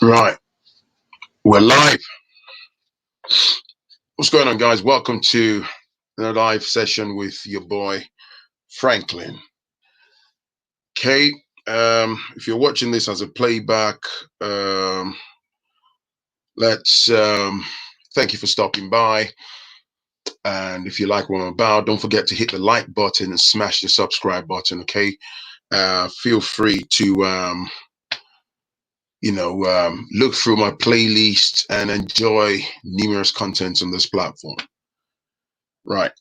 Right, we're live. What's going on, guys? Welcome to the live session with your boy Phrankleen. Okay, if you're watching this as a playback, let's thank you for stopping by. And if you like what I'm about, don't forget to hit the like button and smash the subscribe button. Okay, feel free to look through my playlist and enjoy numerous contents on this platform. Right.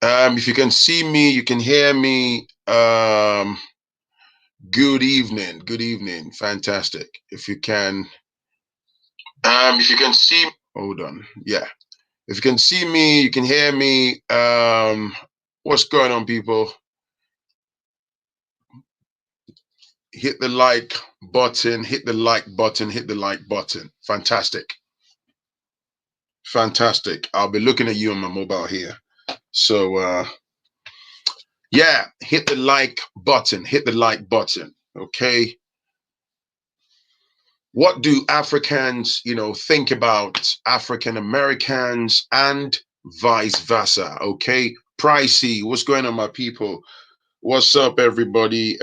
If you can see me, you can hear me. Good evening. Good evening. Fantastic. If you can see, hold on. Yeah. If you can see me, you can hear me. What's going on, people? Hit the like button. Hit the like button. Hit the like button. Fantastic. Fantastic. I'll be looking at you on my mobile here. So, yeah, hit the like button. Hit the like button. Okay. What do Africans, think about African Americans and vice versa? Okay. Pricey, what's going on, my people? What's up, everybody?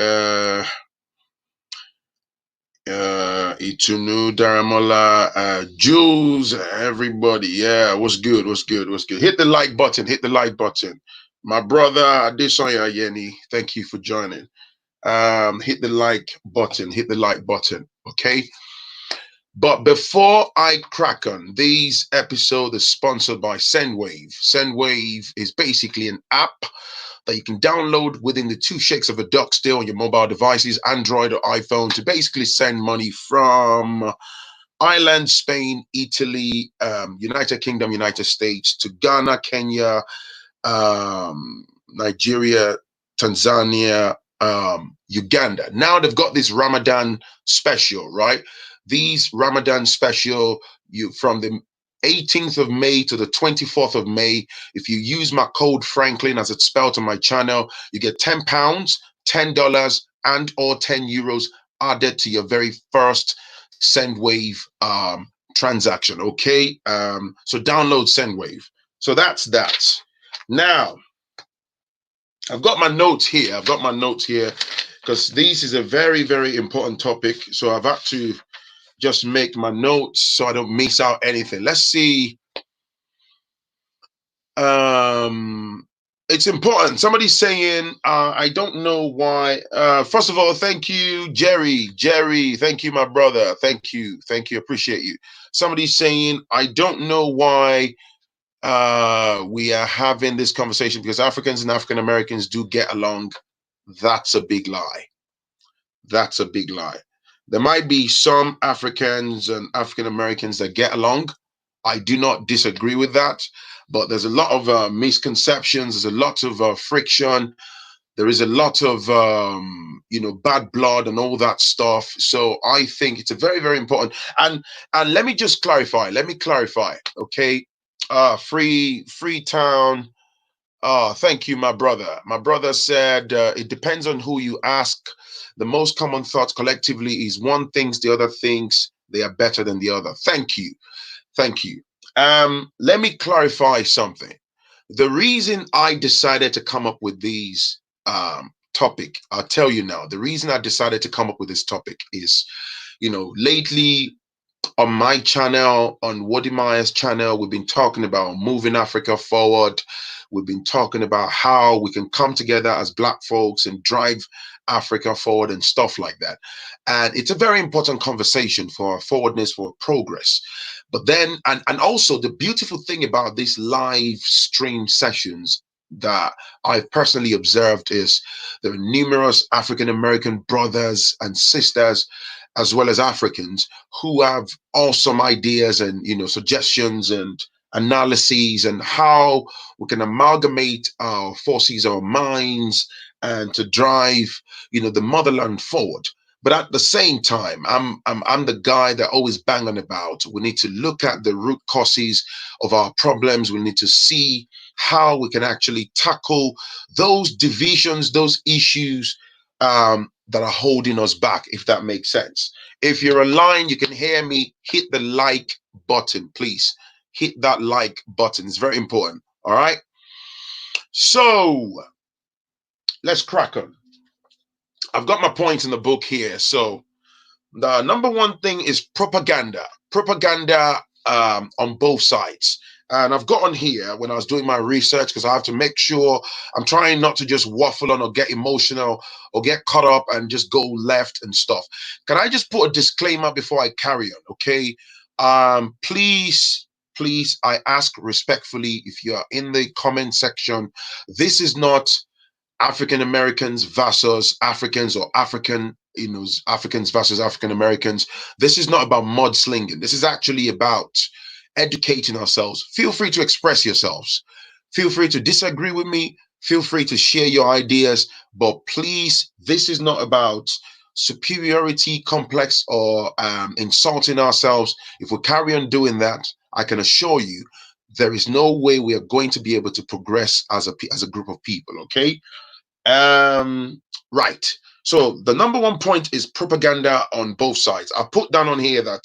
Itunu, Daramola, Jules, everybody. Yeah, what's good? What's good? What's good? Hit the like button. Hit the like button. My brother Adesonya Yeni, thank you for joining. Hit the like button. Hit the like button. Okay. But before I crack on, this episode is sponsored by Sendwave. Sendwave is basically an app that you can download within the 2 shakes of a duck still on your mobile devices, Android or iPhone, to basically send money from Ireland, Spain, Italy, United Kingdom, United States, to Ghana, Kenya, Nigeria, Tanzania, Uganda. Now they've got this Ramadan special, right? These Ramadan special, from the 18th of May to the 24th of May, if you use my code Phrankleen as it's spelled on my channel, you get £10, $10, and or €10 added to your very first Sendwave transaction. Okay, so download Sendwave. So that's that. Now, I've got my notes here. Because this is a very, very important topic. So I've had to just make my notes so I don't miss out anything. Let's see. It's important. Somebody's saying, I don't know why. First of all, thank you, Jerry. Jerry, thank you, my brother. Thank you. Appreciate you. Somebody's saying, I don't know why we are having this conversation, because Africans and African Americans do get along. That's a big lie. That's a big lie. There might be some Africans and African Americans that get along. I do not disagree with that, but there's a lot of misconceptions. There's a lot of friction. There is a lot of bad blood and all that stuff. So I think it's a very, very important. And let me just clarify. Okay, Freetown. Thank you, my brother. My brother said it depends on who you ask. The most common thought collectively is one thinks the other thinks they are better than the other. Thank you. Let me clarify something. The reason I decided to come up with these topic, I'll tell you now. The reason I decided to come up with this topic is, lately on my channel, on Wodimai's channel, we've been talking about moving Africa forward. We've been talking about how we can come together as Black folks and drive Africa forward and stuff like that. And it's a very important conversation for our forwardness, for progress. But then, and also the beautiful thing about these live stream sessions that I've personally observed is there are numerous African American brothers and sisters, as well as Africans, who have awesome ideas and suggestions and analyses and how we can amalgamate our forces, our minds, and to drive the motherland forward. But at the same time, I'm the guy that always bang on about we need to look at the root causes of our problems. We need to see how we can actually tackle those divisions, those issues, that are holding us back, if that makes sense. If you're online, you can hear me, hit the like button, please. Hit that like button. It's very important. All right. So let's crack on. I've got my points in the book here. So the number one thing is propaganda. Propaganda on both sides. And I've got on here when I was doing my research because I have to make sure I'm trying not to just waffle on or get emotional or get caught up and just go left and stuff. Can I just put a disclaimer before I carry on? Okay. Please, I ask respectfully, if you're in the comment section, this is not African Americans versus Africans, or Africans versus African Americans. This is not about mudslinging. This is actually about educating ourselves. Feel free to express yourselves. Feel free to disagree with me. Feel free to share your ideas. But please, this is not about superiority complex or insulting ourselves. If we carry on doing that, I can assure you there is no way we are going to be able to progress as a group of people. Okay. Right. So the number one point is propaganda on both sides. I put down on here that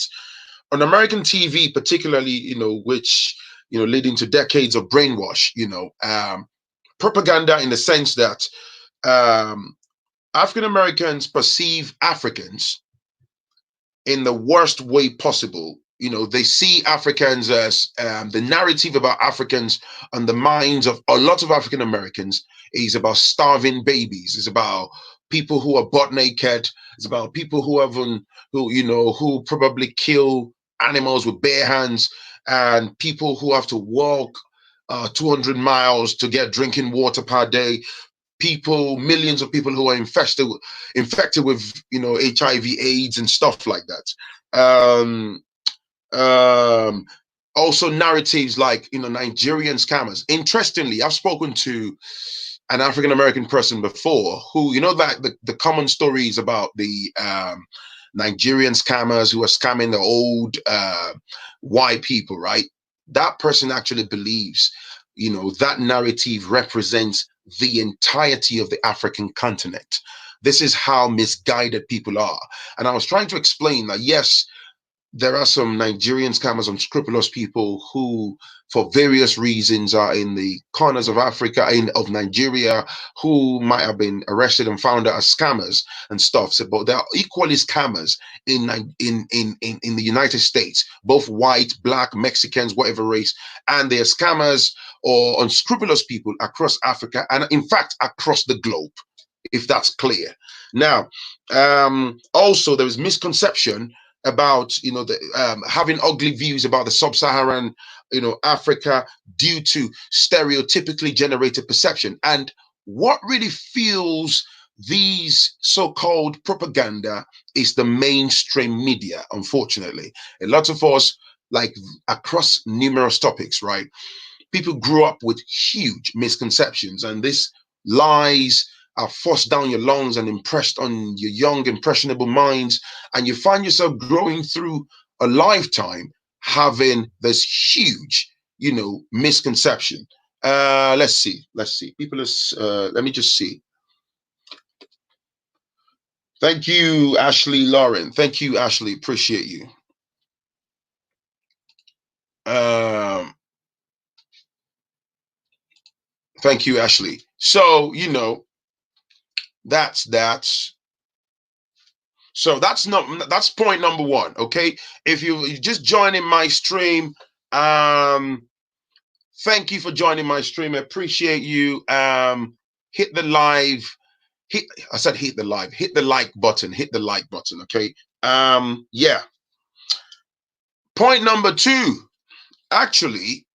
on American TV, particularly, which, leading to decades of brainwash, propaganda in the sense that um, African Americans perceive Africans in the worst way possible. They see Africans as the narrative about Africans on the minds of a lot of African Americans is about starving babies. It's about people who are butt naked. It's about people who probably kill animals with bare hands, and people who have to walk 200 miles to get drinking water per day. Millions of people who are infected with HIV, AIDS, and stuff like that. Um, Also narratives like Nigerian scammers. Interestingly, I've spoken to an African American person before who that the common stories about the Nigerian scammers who are scamming the old white people, right? That person actually believes that narrative represents the entirety of the African continent. This is how misguided people are. And I was trying to explain that, yes, there are some Nigerian scammers, unscrupulous people who, for various reasons, are in the corners of Africa, of Nigeria, who might have been arrested and found out as scammers and stuff. So, but there are equally scammers in the United States, both white, black, Mexicans, whatever race, and they are scammers or unscrupulous people across Africa and, in fact, across the globe, if that's clear. Now, also there is misconception about having ugly views about the sub-Saharan Africa due to stereotypically generated perception. And what really fuels these so-called propaganda is the mainstream media. Unfortunately, a lot of us, like across numerous topics, right, people grew up with huge misconceptions, and this lies are forced down your lungs and impressed on your young, impressionable minds. And you find yourself growing through a lifetime having this huge, misconception. Let's see. People are, let me just see. Thank you, Ashley Lauren. Thank you, Ashley. Appreciate you. Um, Thank you, Ashley. So, that's so that's point number one. Okay. If you just joining my stream, thank you for joining my stream. I appreciate you. Hit the live, I said hit the live, hit the like button, okay. Yeah. Point number two, actually,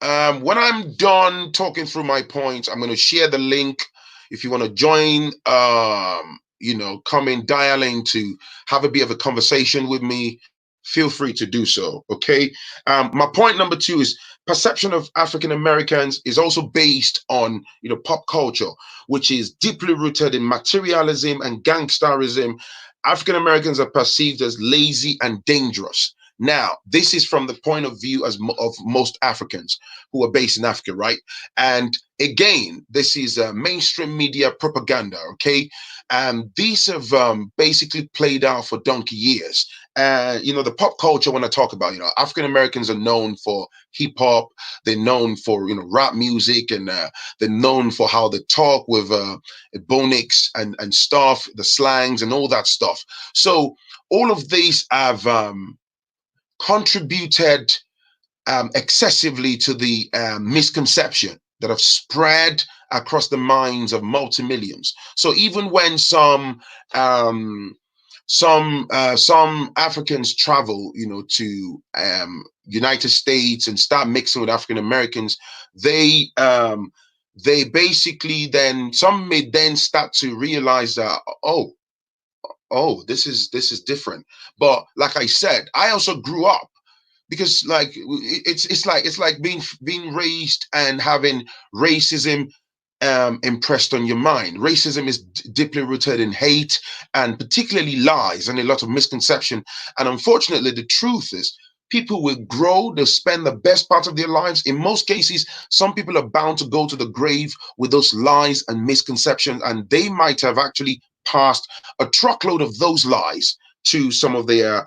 when I'm done talking through my points, I'm going to share the link. If you want to join, come in, dial in to have a bit of a conversation with me, feel free to do so. Okay. My point number two is perception of African Americans is also based on, pop culture, which is deeply rooted in materialism and gangsterism. African Americans are perceived as lazy and dangerous. Now, this is from the point of view of most Africans who are based in Africa, right? And again, this is mainstream media propaganda, okay? And these have basically played out for donkey years. You know, the pop culture, when I talk about, you know, African Americans are known for hip hop, they're known for, you know, rap music, and they're known for how they talk with ebonics and stuff, the slangs and all that stuff. So all of these have contributed excessively to the misconception that have spread across the minds of multi-millions. So even when um, some Africans travel, you know, to United States and start mixing with African Americans, they they basically then some may then start to realize that, this is different. But like I said, I also grew up because like it's like being raised and having racism impressed on your mind. Racism is deeply rooted in hate and particularly lies and a lot of misconception. And unfortunately, the truth is, people will grow, they'll spend the best part of their lives. In most cases, some people are bound to go to the grave with those lies and misconceptions, and they might have actually passed a truckload of those lies to some of their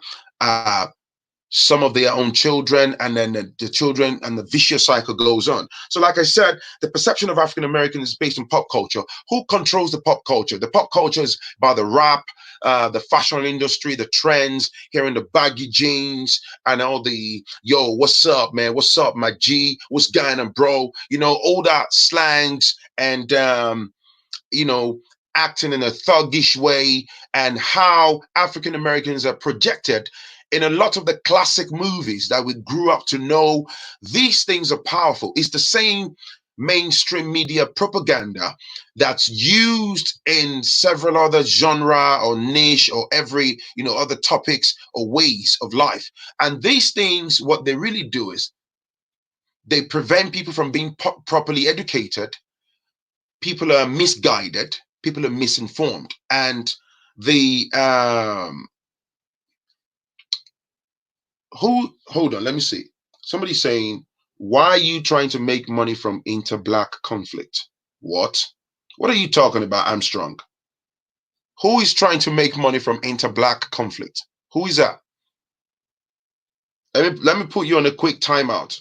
own children, and then the children, and the vicious cycle goes on. So like I said, the perception of African Americans is based on pop culture. Who controls the pop culture? The pop culture is by the rap, the fashion industry, the trends, hearing the baggy jeans and all the, yo, what's up, man, what's up, my G, what's going on, bro, you know, all that slangs, and you know, acting in a thuggish way, and how African Americans are projected in a lot of the classic movies that we grew up to know. These things are powerful. It's the same mainstream media propaganda that's used in several other genre or niche or every, you know, other topics or ways of life. And these things, what they really do is they prevent people from being properly educated. People are misguided, people are misinformed, and the who hold on, let me see. Somebody's saying, why are you trying to make money from inter-black conflict? What are you talking about, Armstrong? Who is trying to make money from inter-black conflict? Who is that? Let me put you on a quick timeout.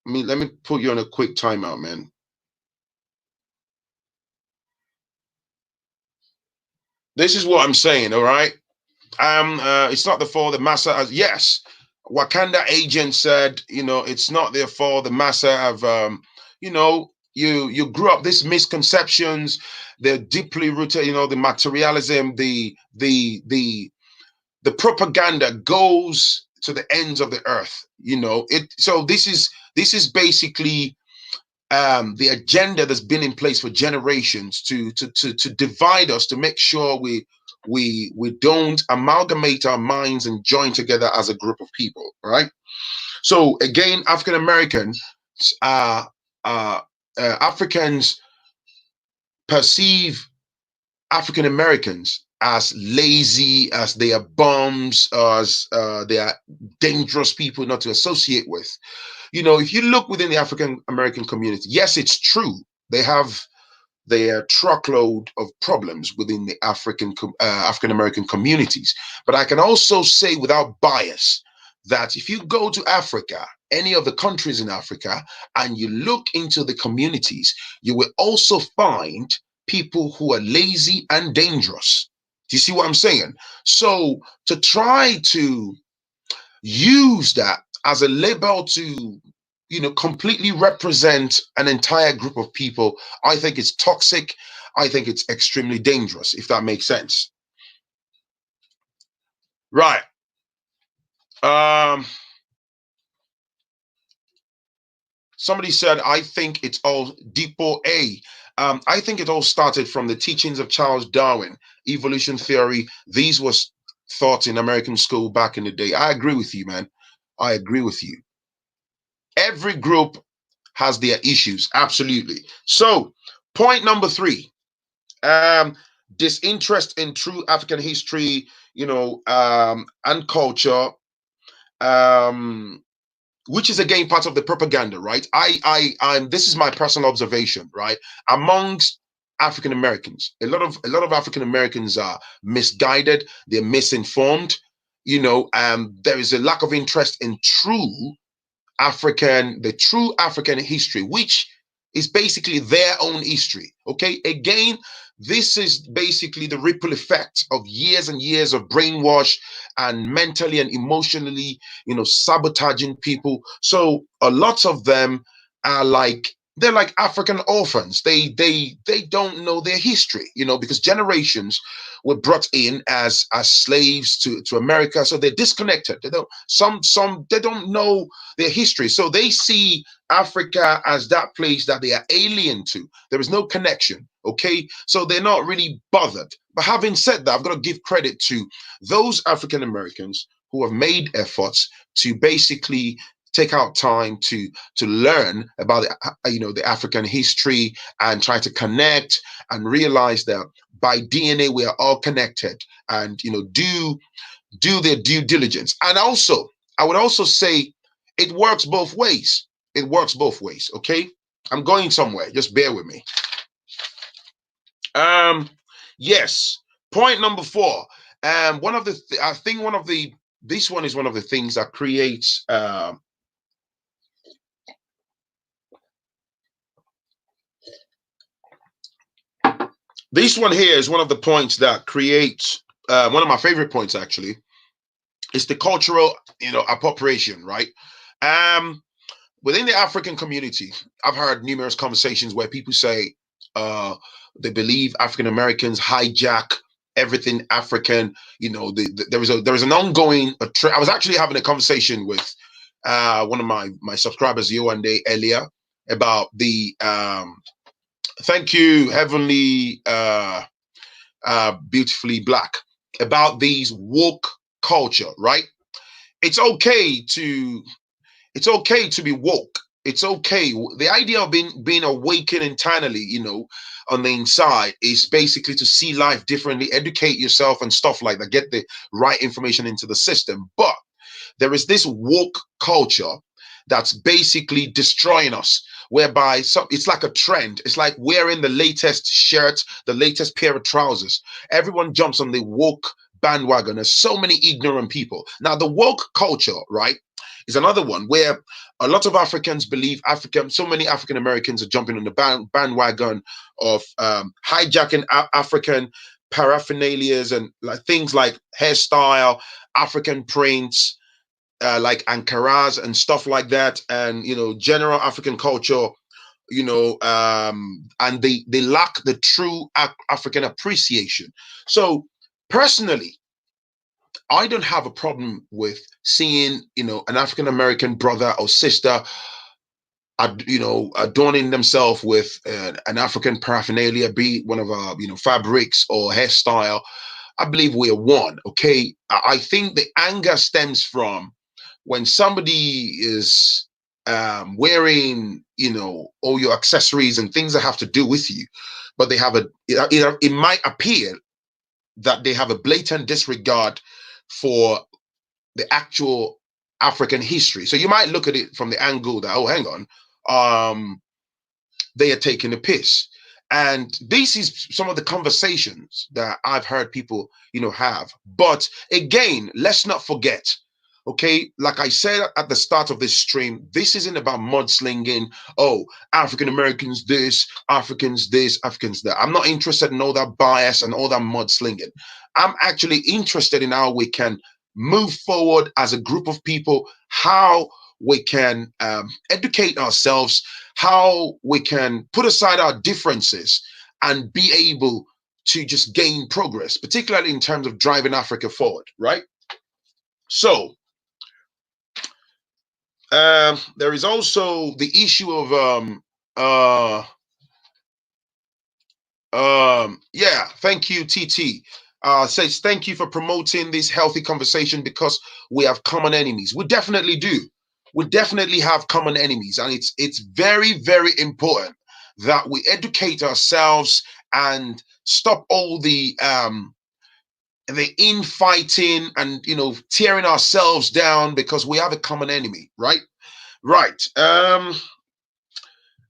Let me put you on a quick timeout, man. This is what I'm saying, all right? It's not the fault the massa has. Yes, Wakanda agent said, you know, it's not their fault. The massa have, you know, you grew up these misconceptions. They're deeply rooted. You know, the materialism, the propaganda goes to the ends of the earth. You know it. So this is basically the agenda that's been in place for generations to divide us, to make sure we don't amalgamate our minds and join together as a group of people, right? So again, African Americans, uh, uh, Africans perceive African Americans as lazy, as they are bums, as they are dangerous people not to associate with. You know, if you look within the African American community, yes, it's true. They have their truckload of problems within the African American communities. But I can also say without bias that if you go to Africa, any of the countries in Africa, and you look into the communities, you will also find people who are lazy and dangerous. Do you see what I'm saying? So to try to use that as a label to, you know, completely represent an entire group of people, I think it's toxic. I think it's extremely dangerous, if that makes sense. Right. um Somebody said, I think it's all depot a I think it all started from the teachings of Charles Darwin, evolution theory. These was taught in American school back in the day. I agree with you, man. I agree with you. Every group has their issues, absolutely. So point number three, um disinterest in true African history, and culture. um, which is again part of the propaganda, right? I'm. This is my personal observation, right? Amongst African Americans, a lot of African Americans are misguided. They're misinformed. There is a lack of interest in the true African history, which is basically their own history. Okay, again, this is basically the ripple effect of years and years of brainwash and mentally and emotionally, sabotaging people. So a lot of them are like they're like African orphans. They don't know their history, because generations were brought in as slaves to America, so they're disconnected. They don't some they don't know their history. So they see Africa as that place that they are alien to. There is no connection. Okay. So they're not really bothered. But having said that, I've got to give credit to those African Americans who have made efforts to basically take out time to learn about the African history and try to connect and realize that by DNA we are all connected, and do their due diligence. And also, I would also say it works both ways. It works both ways. Okay. I'm going somewhere. Just bear with me. Um, yes. Point number four. One of the I think one of the this one is one of the things that creates this one here is one of the points that creates one of my favorite points actually. It's the cultural, appropriation, right? Um, Within the African community, I've heard numerous conversations where people say uh, they believe African Americans hijack everything African. There is an ongoing. I was actually having a conversation with one of my subscribers here one day earlier about the thank you, heavenly, beautifully black, about these woke culture, right? It's okay to it's okay to be woke. It's okay. The idea of being awakened internally, on the inside, is basically to see life differently, educate yourself and stuff like that, get the right information into the system. But there is this woke culture that's basically destroying us, whereby it's like a trend. It's like wearing the latest shirt, the latest pair of trousers. Everyone jumps on the woke bandwagon. There's so many ignorant people. Now, the woke culture, right, is another one where a lot of Africans believe so many African Americans are jumping on the bandwagon of hijacking African paraphernalias and like things like hairstyle, African prints, like Ankaras and stuff like that, and general African culture, and they lack the true African appreciation. So personally, I don't have a problem with seeing, an African American brother or sister, adorning themselves with an African paraphernalia, be it one of our, fabrics or hairstyle. I believe we are one. Okay. I think the anger stems from when somebody is wearing, all your accessories and things that have to do with you, but they have it might appear that they have a blatant disregard for the actual African history. So you might look at it from the angle that, oh, hang on, they are taking a piss. And this is some of the conversations that I've heard people, have. But again, let's not forget, okay, like I said at the start of this stream, this isn't about mudslinging. Oh, African Americans this, Africans that. I'm not interested in all that bias and all that mudslinging. I'm actually interested in how we can move forward as a group of people, how we can educate ourselves, how we can put aside our differences and be able to just gain progress, particularly in terms of driving Africa forward, right? So there is also the issue of yeah, thank you, TT. Says thank you for promoting this healthy conversation because we have common enemies. We definitely do. We definitely have common enemies, and it's very, very important that we educate ourselves and stop all the the infighting and tearing ourselves down because we have a common enemy, right? Right.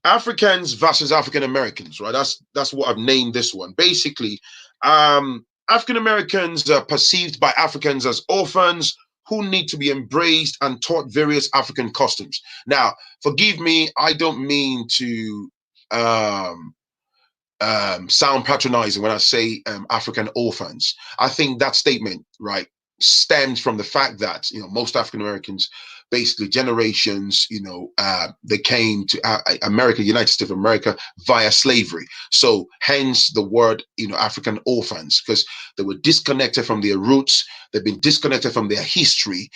Africans versus African Americans, right? That's what I've named this one. Basically, African Americans are perceived by Africans as orphans who need to be embraced and taught various African customs. Now, forgive me, I don't mean to um, sound patronizing when I say African orphans. I think that statement, right, stems from the fact that most African Americans, basically generations, they came to America, United States of America, via slavery. So hence the word, African orphans, because they were disconnected from their roots. They've been disconnected from their history,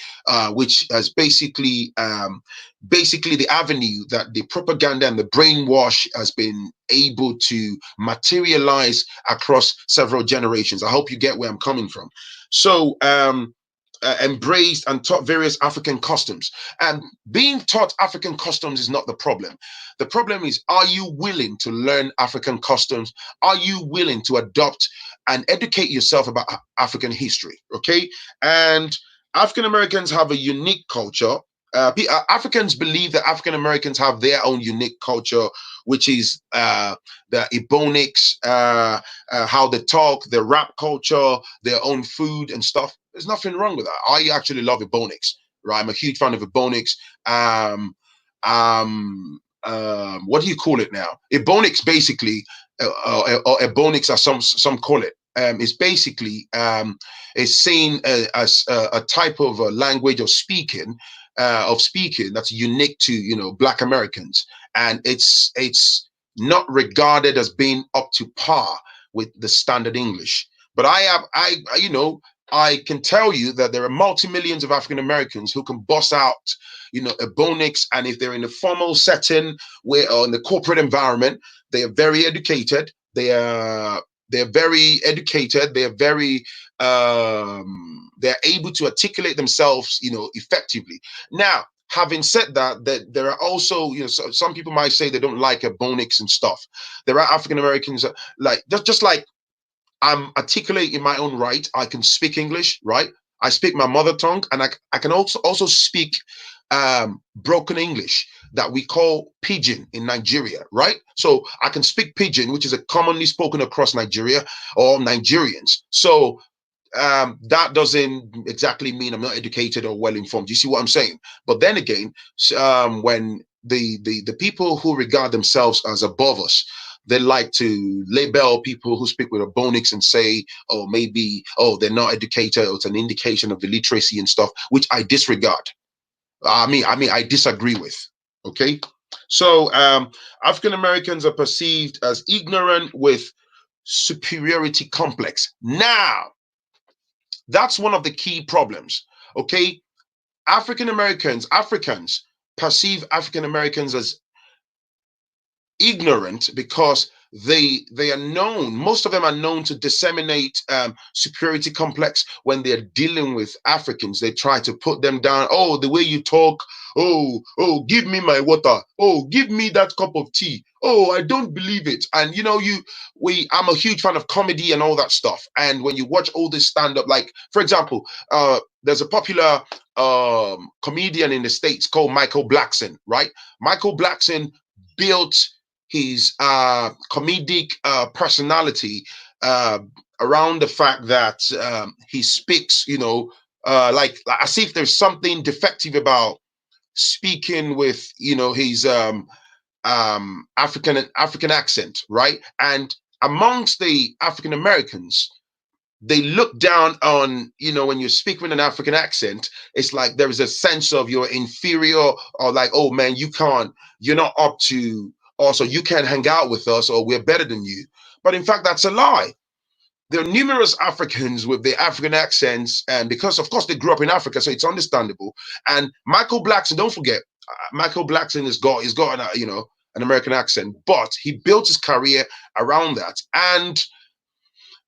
which has basically the avenue that the propaganda and the brainwash has been able to materialize across several generations. I hope you get where I'm coming from. So, embraced and taught various African customs. And being taught African customs is not the problem. The problem is, are you willing to learn African customs? Are you willing to adopt and educate yourself about African history? Okay. And African Americans have a unique culture. Africans believe that African Americans have their own unique culture, which is the Ebonics, how they talk, their rap culture, their own food and stuff. There's nothing wrong with that. I actually love Ebonics, right? I'm a huge fan of Ebonics. What do you call it now? Ebonics basically, or Ebonics, as some call it. Is basically is seen as a type of language of speaking that's unique to Black Americans, and it's not regarded as being up to par with the standard English. But I can tell you that there are multi-millions of African Americans who can boss out Ebonics, and if they're in a formal setting where or in the corporate environment, they are very educated. They're very educated. They're able to articulate themselves, effectively. Now, having said that, that there are also, some people might say they don't like Ebonics and stuff. There are African Americans like just like I'm articulate in my own right. I can speak English, right? I speak my mother tongue, and I can also speak broken English that we call pidgin in Nigeria, right? So I can speak pidgin, which is a commonly spoken across Nigeria or Nigerians. So that doesn't exactly mean I'm not educated or well informed. You see what I'm saying? But then again, when the people who regard themselves as above us, they like to label people who speak with Ebonics and say, oh, maybe, oh, they're not educated, or it's an indication of illiteracy and stuff, which I disregard. I disagree with. Okay, so African Americans are perceived as ignorant with superiority complex. Now, that's one of the key problems. Okay, Africans perceive African Americans as ignorant because they are known, most of them are known to disseminate superiority complex. When they're dealing with Africans, they try to put them down. Oh, the way you talk. Oh, give me my water. Oh, give me that cup of tea. Oh, I don't believe it. And I'm a huge fan of comedy and all that stuff. And when you watch all this stand up, like for example, there's a popular comedian in the States called Michael Blackson, right? Michael Blackson built his comedic personality uh, around the fact that he speaks, like as if there's something defective about speaking with, his African accent, right? And amongst the African Americans, they look down on, when you speak with an African accent, it's like there is a sense of you're inferior, or like, oh man, you're not up to, also you can't hang out with us, or we're better than you. But in fact, that's a lie. There are numerous Africans with their African accents, and because of course they grew up in Africa, so it's understandable. And Michael Blackson, don't forget, Michael Blackson has got an American accent, but he built his career around that. And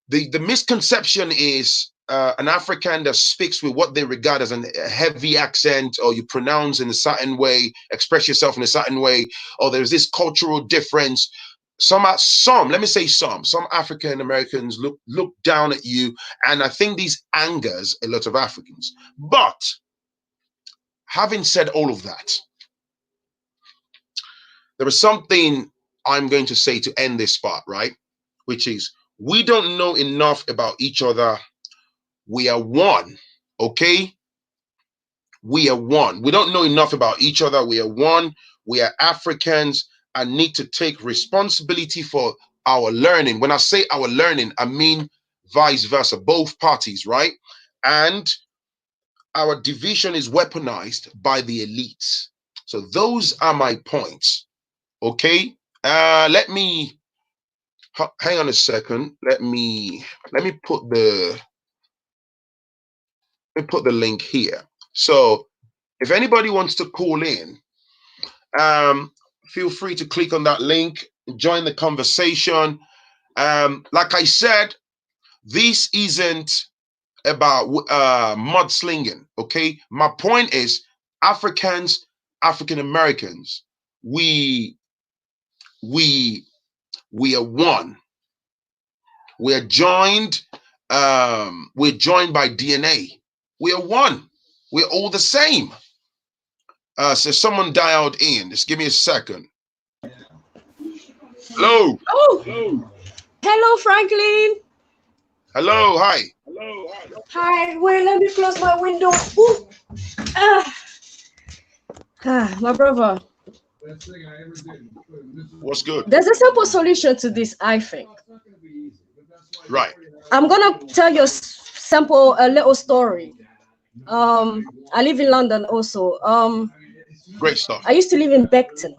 the misconception is an African that speaks with what they regard as a heavy accent, or you pronounce in a certain way, express yourself in a certain way, or there's this cultural difference. let me say some African Americans look down at you, and I think these angers a lot of Africans. But having said all of that, there is something I'm going to say to end this part, right? Which is, we don't know enough about each other. We are one, okay? We are one. We don't know enough about each other. We are one. We are Africans and need to take responsibility for our learning. When I say our learning, I mean vice versa, both parties, right? And our division is weaponized by the elites. So those are my points. Okay. Let me hang on a second. Let me put the link here. So if anybody wants to call in, feel free to click on that link, join the conversation. Like I said, this isn't about mudslinging, okay? My point is, Africans, African Americans, we are one. We're joined by DNA. We are one. We're all the same. So someone dialed in. Just give me a second. Hello. Oh, hello, Phrankleen. Hello. Hi. Hi. Wait, let me close my window. Ooh. My brother. What's good? There's a simple solution to this, I think. Right. I'm gonna tell you a little story. I live in London also. Great stuff. I used to live in Beckton.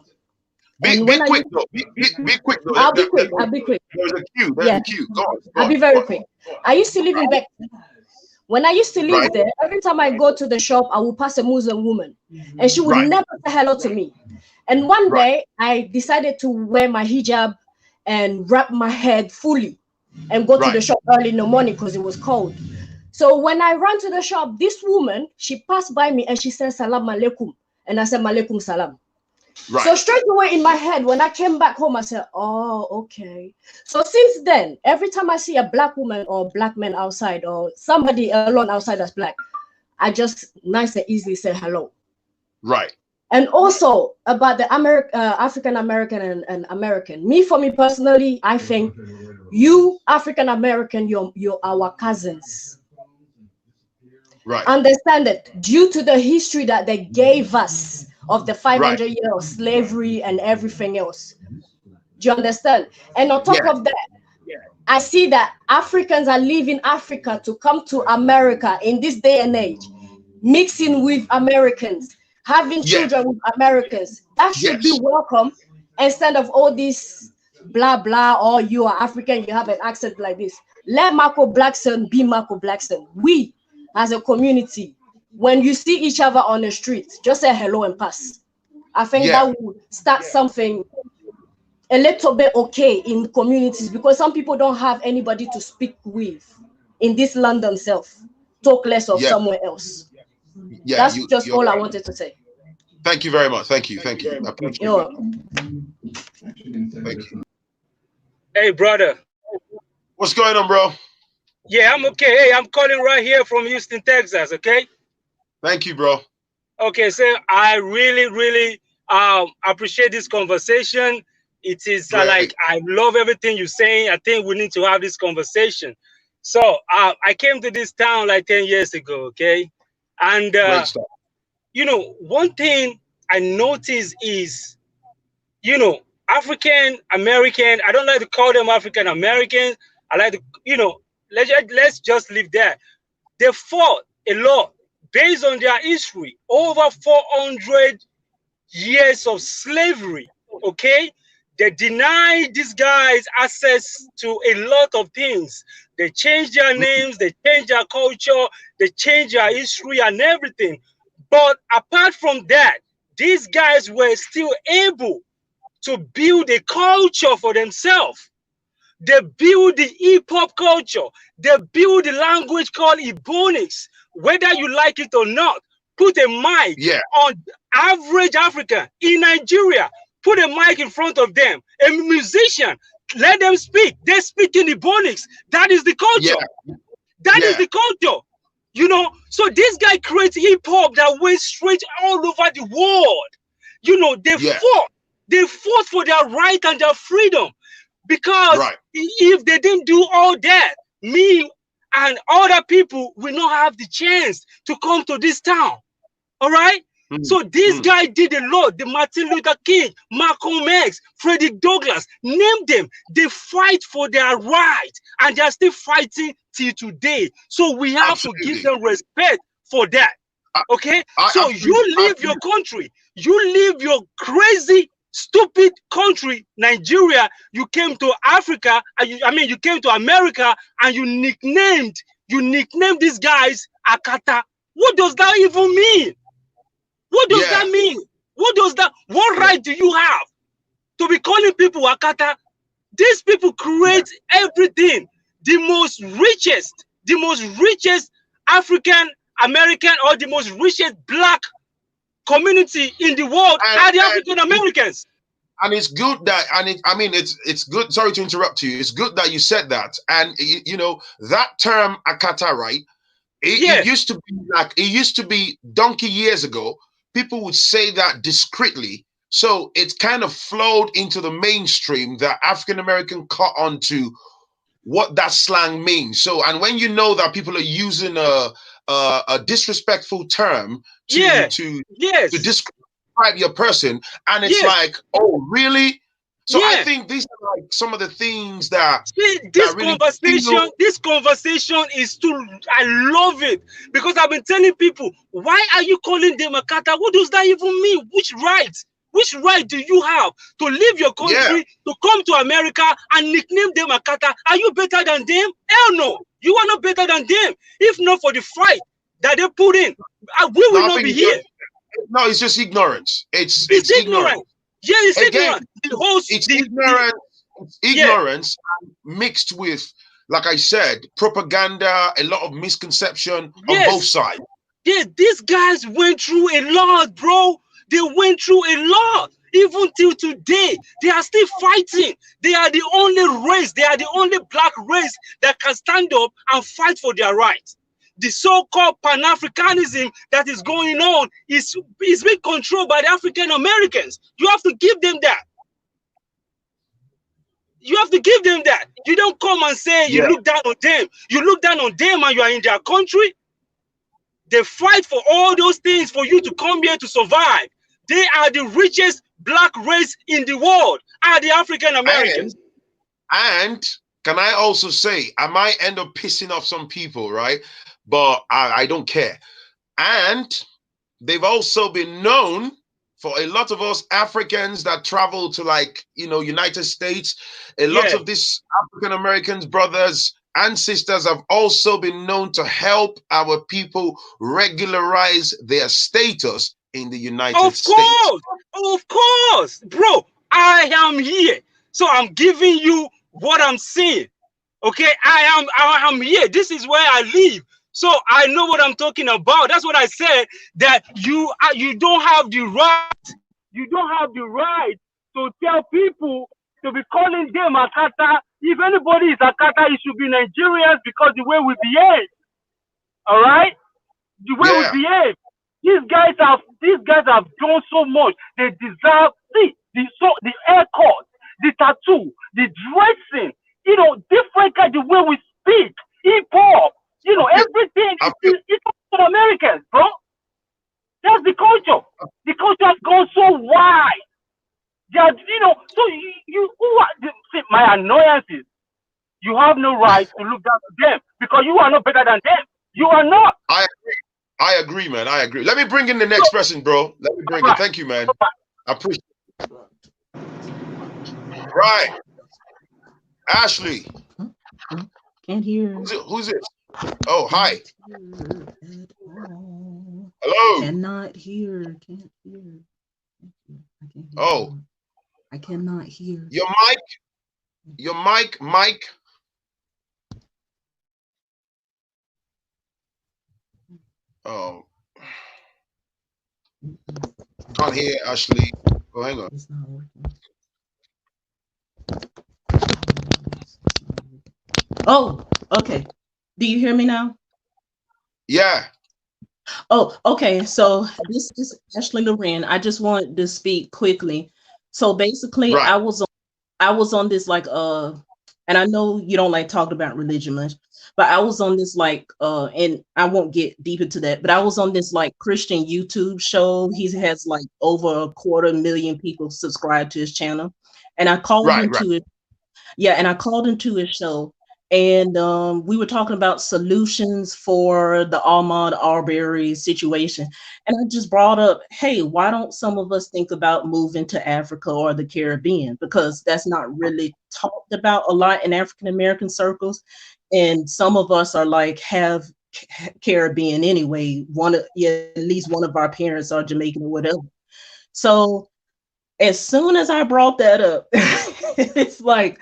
Be quick though. Be quick though. I'll be quick. I'll be quick. There's a queue. Yeah. Go on. I'll be very quick. I used to live in Beckton. When I used to live there, every time I go to the shop, I would pass a Muslim woman, and she would never say hello to me. And one day, I decided to wear my hijab and wrap my head fully and go to the shop early in the morning because it was cold. So when I ran to the shop, this woman, she passed by me and she said, "Salam alaikum." And I said, "Malaikum salam." So straight away in my head, when I came back home, I said, "Oh, okay." So since then, every time I see a black woman or black man outside or somebody alone outside that's black, I just nice and easily say hello. Right. And also about the African American and American. For me personally, I think you African American, you're our cousins. Right. Understand that due to the history that they gave us of the 500 years of slavery and everything else. Do you understand? And on top of that, I see that Africans are leaving Africa to come to America in this day and age, mixing with Americans, having children with Americans. That should be welcome instead of all this blah blah, or you are African, you have an accent like this. Let Marco Blackson be Marco Blackson. We as a community, when you see each other on the street, just say hello and pass. I think that would start something a little bit okay in communities, because some people don't have anybody to speak with in this London self. Talk less of somewhere else. That's just all I wanted to say. Thank you very much. Thank you. I appreciate it. Thank you. Hey, brother. What's going on, bro? Yeah, I'm okay. Hey, I'm calling right here from Houston, Texas. Okay. Thank you, bro. Okay, so I really appreciate this conversation. It is like, I love everything you're saying. I think we need to have this conversation. So I came to this town like 10 years ago. Okay, and you know, one thing I noticed is, you know, African American. I don't like to call them African Americans. I like to, you know, let's just leave that. They fought a lot based on their history, over 400 years of slavery. Okay, they denied these guys access to a lot of things. They changed their names, they changed their culture, they changed their history and everything. But apart from that, these guys were still able to build a culture for themselves. They build the hip-hop culture. They build the language called Ebonics. Whether you like it or not, put a mic on average African in Nigeria. Put a mic in front of them. A musician, let them speak. They speak in Ebonics. That is the culture. Yeah. That is the culture. You know, so this guy creates hip hop that went straight all over the world. You know, they fought. They fought for their right and their freedom. Because if they didn't do all that, me and other people will not have the chance to come to this town. All right? So this guy did a lot. The Martin Luther King, Malcolm X, Frederick Douglass, name them. They fight for their right, and they're still fighting till today. So we have to give them respect for that. Okay? So you leave your country. You leave your crazy, stupid country, Nigeria. You came to Africa, and you came to America, and you nicknamed these guys Akata. What does that even mean? What does that mean? What right do you have to be calling people Akata? These people create everything. The most richest African American or the most richest black community in the world are the African Americans. And it's good that, it's good. Sorry to interrupt you. It's good that you said that. And you know that term Akata, right? It used to be donkey years ago. People would say that discreetly. So it kind of flowed into the mainstream that African American caught on to what that slang means. So, and when you know that people are using a disrespectful term to describe your person, and it's like, oh, really? So I think these are like some of the things that this conversation is too. I love it because I've been telling people, why are you calling them Akata? What does that even mean? Which right do you have to leave your country to come to America and nickname them Akata? Are you better than them? Hell no, you are not better than them. If not for the fight that they put in, we will not be here. No, it's just ignorance. It's ignorance. Yeah, it's ignorance. It's ignorance mixed with, like I said, propaganda, a lot of misconception on both sides. Yeah, these guys went through a lot, bro. They went through a lot. Even till today, they are still fighting. They are the only race, they are the only black race that can stand up and fight for their rights. The so-called Pan-Africanism that is going on is being controlled by the African Americans. You have to give them that. You have to give them that. You don't come and say you look down on them. You look down on them and you are in their country. They fight for all those things for you to come here to survive. They are the richest black race in the world, are the African Americans. And can I also say, I might end up pissing off some people, right? But I don't care. And they've also been known for a lot of us Africans that travel to, like, United States. A lot of these African Americans, brothers and sisters, have also been known to help our people regularize their status in the United States. Of course, bro. I am here, so I'm giving you what I'm seeing. Okay, I am here. This is where I live. So I know what I'm talking about. That's what I said, that you don't have the right. You don't have the right to tell people to be calling them Akata. If anybody is Akata, it should be Nigerians, because the way we behave. All right? The way we behave. These guys have done so much. They deserve the haircut, the tattoo, the dressing, different kind, the way we speak, hip hop. Everything is for Americans, bro. That's the culture. The culture has gone so wide. So my annoyance is, you have no right to look down on them because you are not better than them. You are not. I agree, man. I agree. Let me bring in the next person, bro. Let me bring it. Thank you, man. I appreciate it. Right. Ashley. Can't hear. Who's it? Oh, hi. Hello. Cannot hear. Can't hear. I can't hear. Oh. I cannot hear. Your mic. Oh. Can't hear, Ashley. Oh, hang on. It's not working. Oh, okay. Do you hear me now? Yeah. Oh, okay. So this is Ashley Loren. I just wanted to speak quickly. So basically, Right. I was on this like and I know you don't like talking about religion much, but I was on this like and I won't get deep into that, but I was on this like Christian YouTube show. He has like over 250,000 people subscribed to his channel. And I called Right. Right. into it. Yeah, and I called into his show, and we were talking about solutions for the Ahmaud Arbery situation. And I just brought up, hey, why don't some of us think about moving to Africa or the Caribbean? Because that's not really talked about a lot in African American circles. And some of us are like have Caribbean anyway. Yeah, at least one of our parents are Jamaican or whatever. So as soon as I brought that up, it's like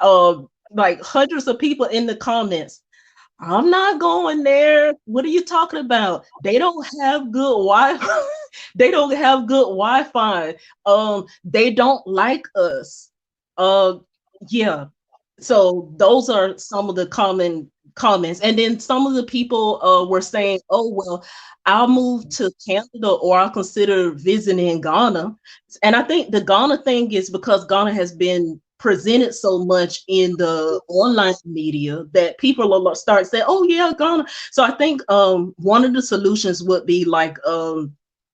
hundreds of people in the comments. I'm not going there. What are you talking about? They don't have good Wi-Fi. They don't have good Wi-Fi. They don't like us. Uh, yeah. So those are some of the common comments. And then some of the people were saying, "Oh well, I'll move to Canada or I'll consider visiting Ghana." And I think the Ghana thing is because Ghana has been presented so much in the online media that people will start saying, "Oh yeah, Ghana." So I think one of the solutions would be like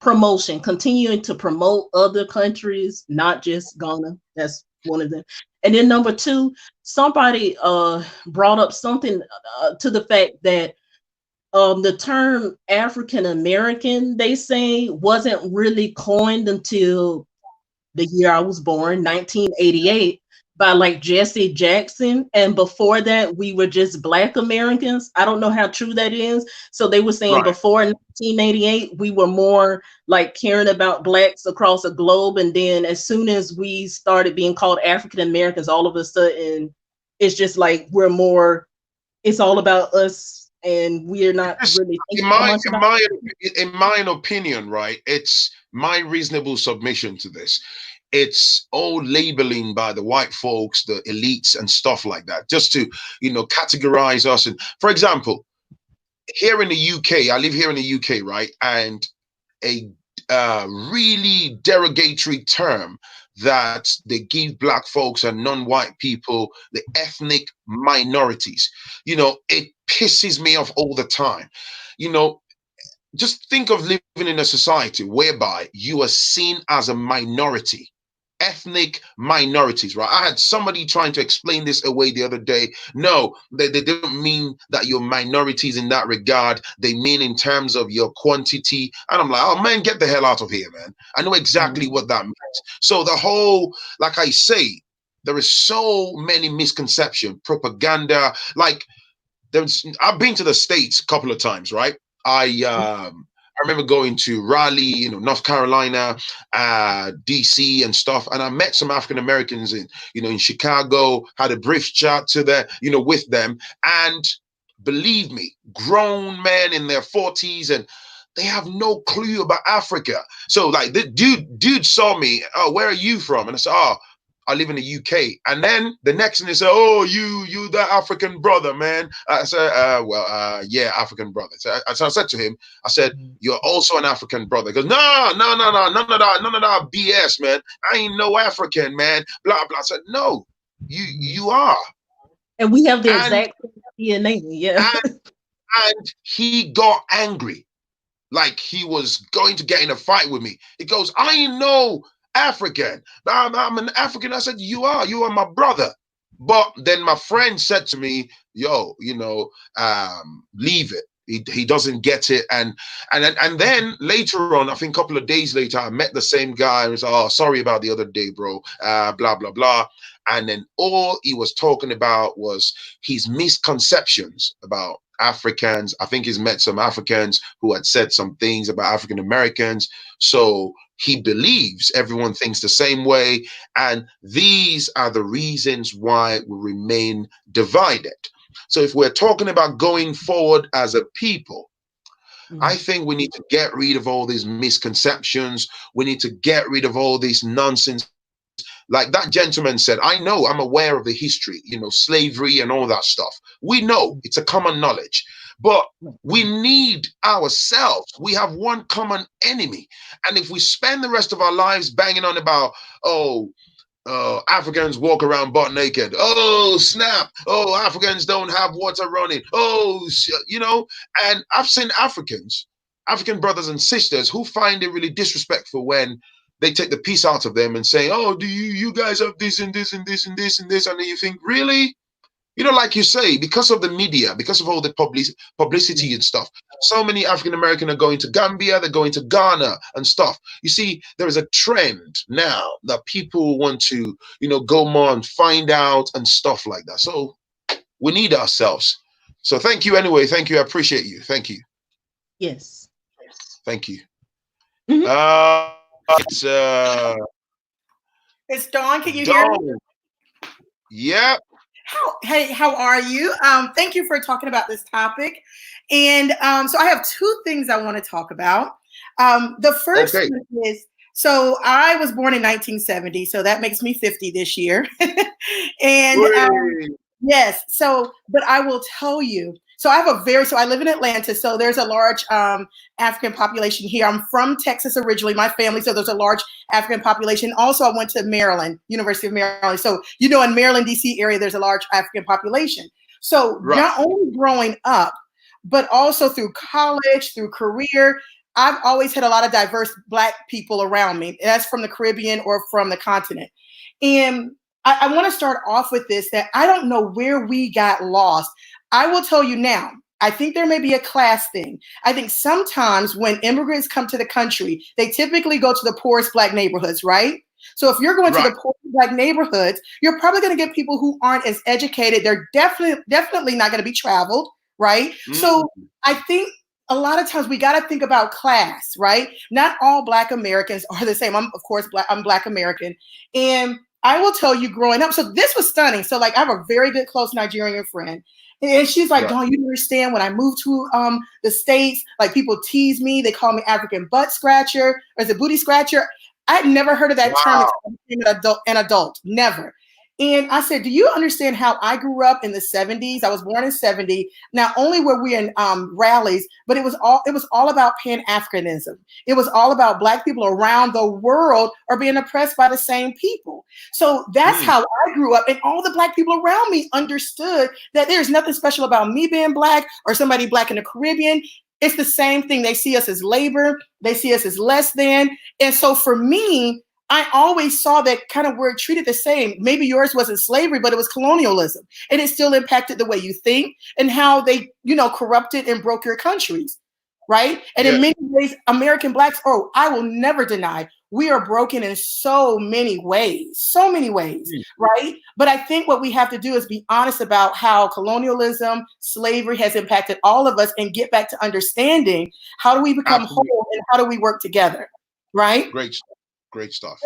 promotion, continuing to promote other countries, not just Ghana. That's one of them. And then number two, somebody brought up something to the fact that the term African American, they say, wasn't really coined until the year I was born, 1988, by like Jesse Jackson. And before that, we were just Black Americans. I don't know how true that is. So they were saying Right. before 1988, we were more like caring about Blacks across the globe. And then as soon as we started being called African Americans, all of a sudden, it's just like we're more, it's all about us. And we're not Yes, really in thinking so my much in about my in my opinion, right? It's my reasonable submission to this. It's all labeling by the white folks, the elites, and stuff like that, just to categorize us. And for example, here in the UK, I live here in the UK, right? And a really derogatory term that they give black folks and non-white people, the ethnic minorities. It pisses me off all the time. You know, just think of living in a society whereby you are seen as a minority, ethnic minorities, right? I had somebody trying to explain this away the other day. No, they don't mean that you're minorities in that regard. They mean in terms of your quantity. And I'm like, oh man, get the hell out of here, man. I know exactly what that means. So the whole, like I say, there is so many misconception, propaganda. Like I've been to the States a couple of times, right? I remember going to Raleigh, North Carolina, DC and stuff, and I met some African Americans in Chicago, had a brief chat to with them, and believe me, grown men in their 40s, and they have no clue about Africa. So like the dude saw me, oh, where are you from? And I said, oh, I live in the UK. And then the next thing they say, oh, you the African brother, man. I said, yeah, African brother. So I said to him, I said, you're also an African brother. He goes, no, none of that BS, man. I ain't no African, man. Blah, blah. I said, no, you are. and we have the And, exact DNA. Yeah. and he got angry. Like he was going to get in a fight with me. He goes, I ain't no African. I'm an African. I said, you are my brother. But then my friend said to me, yo, leave it. He doesn't get it. And then later on, I think a couple of days later, I met the same guy and was like, oh, sorry about the other day, bro. Blah, blah, blah. And then all he was talking about was his misconceptions about Africans. I think he's met some Africans who had said some things about African Americans. So he believes everyone thinks the same way. And these are the reasons why we remain divided. So if we're talking about going forward as a people, I think we need to get rid of all these misconceptions. We need to get rid of all this nonsense. Like that gentleman said, I know, I'm aware of the history, slavery and all that stuff. We know it's a common knowledge, but we need ourselves. We have one common enemy. And if we spend the rest of our lives banging on about, Africans walk around butt naked. Oh, snap. Oh, Africans don't have water running. Oh, and I've seen African brothers and sisters who find it really disrespectful when they take the piece out of them and say, oh, do you guys have this and this and this and this and this? And then you think, really? Like you say, because of the media, because of all the publicity and stuff, so many African American are going to Gambia, they're going to Ghana and stuff. You see, there is a trend now that people want to, go more and find out and stuff like that. So we need ourselves. So thank you anyway. Thank you. I appreciate you. Thank you. Yes. Thank you. It's Dawn. Can you hear me? Yeah. How are you? Thank you for talking about this topic. And so I have two things I want to talk about. The first is, so I was born in 1970, so that makes me 50 this year. And yes, but I will tell you, so I live in Atlanta, so there's a large African population here. I'm from Texas originally, my family, so there's a large African population. Also, I went to Maryland, University of Maryland. So, in Maryland, DC area, there's a large African population. So not only growing up, but also through college, through career, I've always had a lot of diverse Black people around me. That's from the Caribbean or from the continent. And I want to start off with this, that I don't know where we got lost. I will tell you now, I think there may be a class thing. I think sometimes when immigrants come to the country, they typically go to the poorest Black neighborhoods, right? So if you're going to the poorest Black neighborhoods, you're probably going to get people who aren't as educated. They're definitely not going to be traveled, right? So I think a lot of times we got to think about class, right? Not all Black Americans are the same. I'm Black American. And I will tell you, growing up, so this was stunning. So I have a very good close Nigerian friend. And she's like, Dawn, you understand, when I moved to the States, people tease me. They call me African butt scratcher, or is it booty scratcher? I'd never heard of that term until I became an adult. Never. And I said, do you understand how I grew up in the 70s? I was born in 70. Not only were we in rallies, but it was all about Pan-Africanism. It was all about Black people around the world are being oppressed by the same people. So that's how I grew up. And all the Black people around me understood that there's nothing special about me being Black or somebody Black in the Caribbean. It's the same thing. They see us as labor. They see us as less than. And so for me, I always saw that kind of we're treated the same. Maybe yours wasn't slavery, but it was colonialism. And it still impacted the way you think and how they, corrupted and broke your countries, right? And in many ways, American Blacks, I will never deny, we are broken in so many ways, right? But I think what we have to do is be honest about how colonialism, slavery has impacted all of us and get back to understanding how do we become whole and how do we work together, right? Great stuff.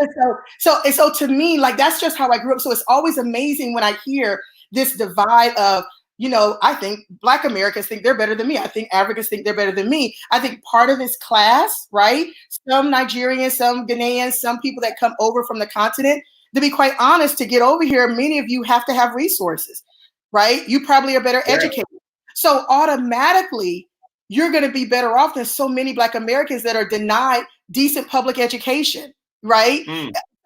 So to me, that's just how I grew up. So it's always amazing when I hear this divide of, I think Black Americans think they're better than me. I think Africans think they're better than me. I think part of this class, right? Some Nigerians, some Ghanaians, some people that come over from the continent, to be quite honest, to get over here, many of you have to have resources, right? You probably are better educated. So automatically, you're going to be better off than so many Black Americans that are denied decent public education. Right?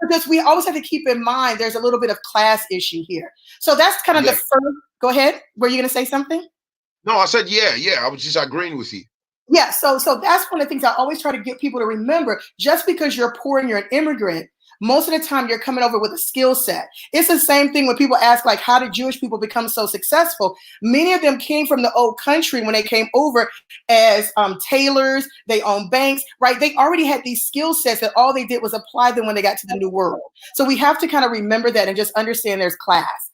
Because we always have to keep in mind there's a little bit of class issue here. So that's kind of the first. Go ahead. Were you going to say something? No, I said, I was just agreeing with you. Yeah. So that's one of the things I always try to get people to remember. Just because you're poor and you're an immigrant, most of the time you're coming over with a skill set. It's the same thing when people ask, how did Jewish people become so successful? Many of them came from the old country when they came over as tailors. They owned banks, right? They already had these skill sets that all they did was apply them when they got to the new world. So we have to kind of remember that and just understand there's class.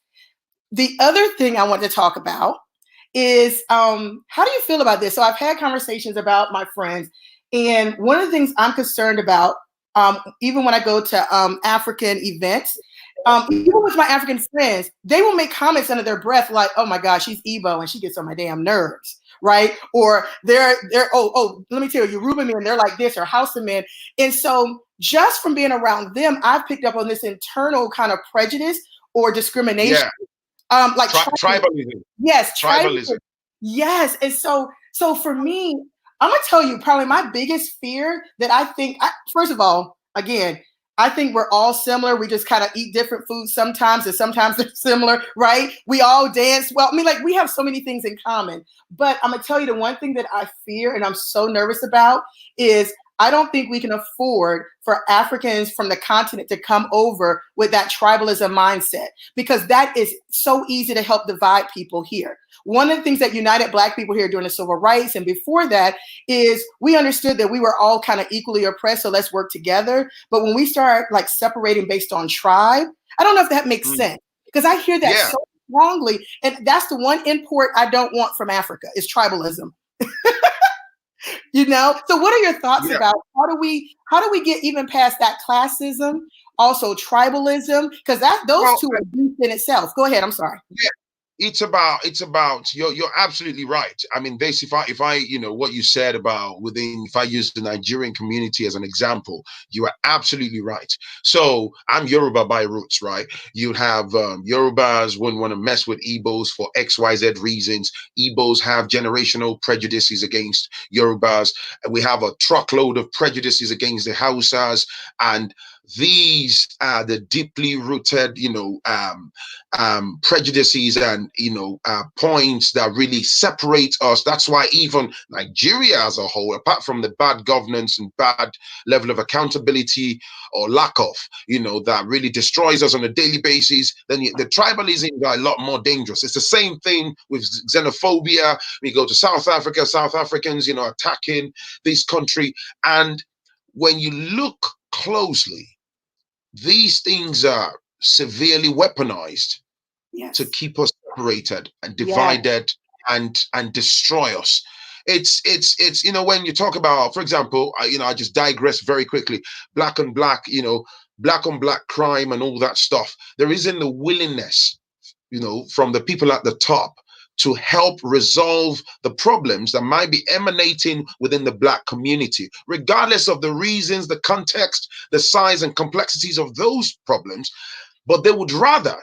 The other thing I want to talk about is how do you feel about this? So I've had conversations about my friends, and one of the things I'm concerned about, even when I go to African events, even with my African friends, they will make comments under their breath like, oh my gosh, she's Igbo and she gets on my damn nerves, right? Or they're let me tell you, Yoruba men, they're like this, or Hausa men. And so just from being around them, I've picked up on this internal kind of prejudice or discrimination. Like tribalism. Yes, tribalism. Yes. And so for me, I'm gonna tell you probably my biggest fear that I think, first of all, again, I think we're all similar. We just kind of eat different foods sometimes, and sometimes they're similar, right? We all dance well. I mean, like, we have so many things in common. But I'm gonna tell you the one thing that I fear and I'm so nervous about is I don't think we can afford for Africans from the continent to come over with that tribalism mindset, because that is so easy to help divide people here. One of the things that united Black people here during the civil rights and before that is we understood that we were all kind of equally oppressed, so let's work together. But when we start like separating based on tribe, I don't know if that makes sense, because I hear that so strongly. And that's the one import I don't want from Africa is tribalism. You know, so what are your thoughts about how do we get even past that classism, also tribalism, because those two are deep in itself. Go ahead. I'm sorry. Yeah, it's about you're absolutely right. I mean, this if I you know what you said about if I use the Nigerian community as an example, you are absolutely right. So I'm Yoruba by roots, right? You have Yorubas wouldn't want to mess with Igbos for XYZ reasons. Igbos have generational prejudices against Yorubas. We have a truckload of prejudices against the Hausas, and these are the deeply rooted, prejudices and points that really separate us. That's why even Nigeria as a whole, apart from the bad governance and bad level of accountability or lack of, that really destroys us on a daily basis, then the tribalism are a lot more dangerous. It's the same thing with xenophobia. We go to South Africa, South Africans, attacking this country. And when you look closely, these things are severely weaponized to keep us separated and divided and destroy us. It's when you talk about, for example, I just digress very quickly, black on black crime and all that stuff. There isn't the willingness, from the people at the top to help resolve the problems that might be emanating within the Black community, regardless of the reasons, the context, the size and complexities of those problems. But they would rather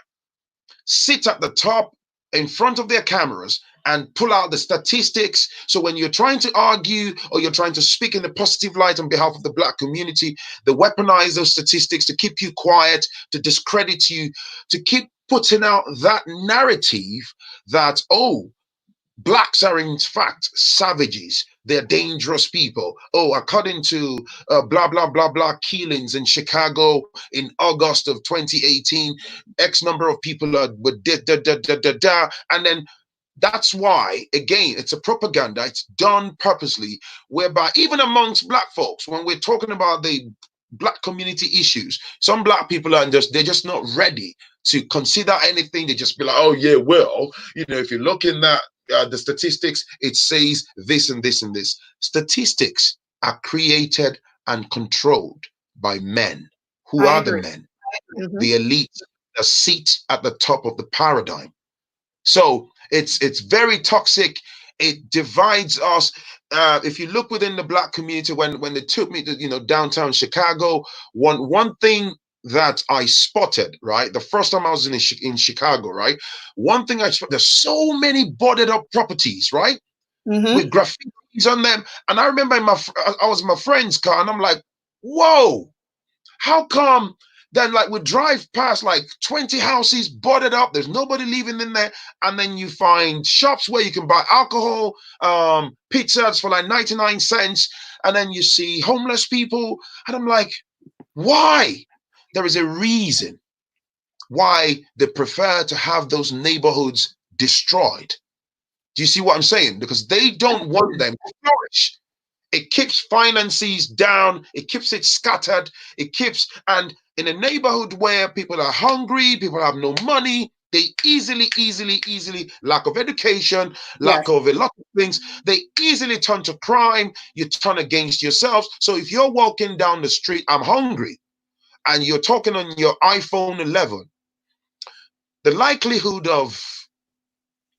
sit at the top in front of their cameras and pull out the statistics. So when you're trying to argue or you're trying to speak in a positive light on behalf of the Black community, they weaponize those statistics to keep you quiet, to discredit you, to keep putting out that narrative that, Blacks are in fact savages. They're dangerous people. According to blah, blah, blah, blah killings in Chicago in August of 2018, X number of people were dead, and then that's why, again, it's a propaganda. It's done purposely, whereby even amongst Black folks, when we're talking about the Black community issues, some Black people they're just not ready to consider anything. They just be like, oh yeah, well, if you're looking at the statistics, it says this and this and this. Statistics are created and controlled by men. Who are the men? The elite, the seat at the top of the paradigm. So it's very toxic. It divides us. If you look within the Black community, when they took me to downtown Chicago, one thing that I spotted, right, the first time I was in Chicago, right, one thing I spotted, there's so many boarded up properties, right, with graffitis on them. And I remember I was in my friend's car, and I'm like, whoa, how come? Then we drive past 20 houses boarded up. There's nobody living in there. And then you find shops where you can buy alcohol, pizzas for 99 cents. And then you see homeless people. And I'm like, why? There is a reason why they prefer to have those neighborhoods destroyed. Do you see what I'm saying? Because they don't want them to flourish. It keeps finances down. It keeps it scattered. And in a neighborhood where people are hungry, people have no money, they easily, lack of education, lack of a lot of things, they easily turn to crime. You turn against yourselves. So if you're walking down the street, I'm hungry, and you're talking on your iPhone 11, the likelihood of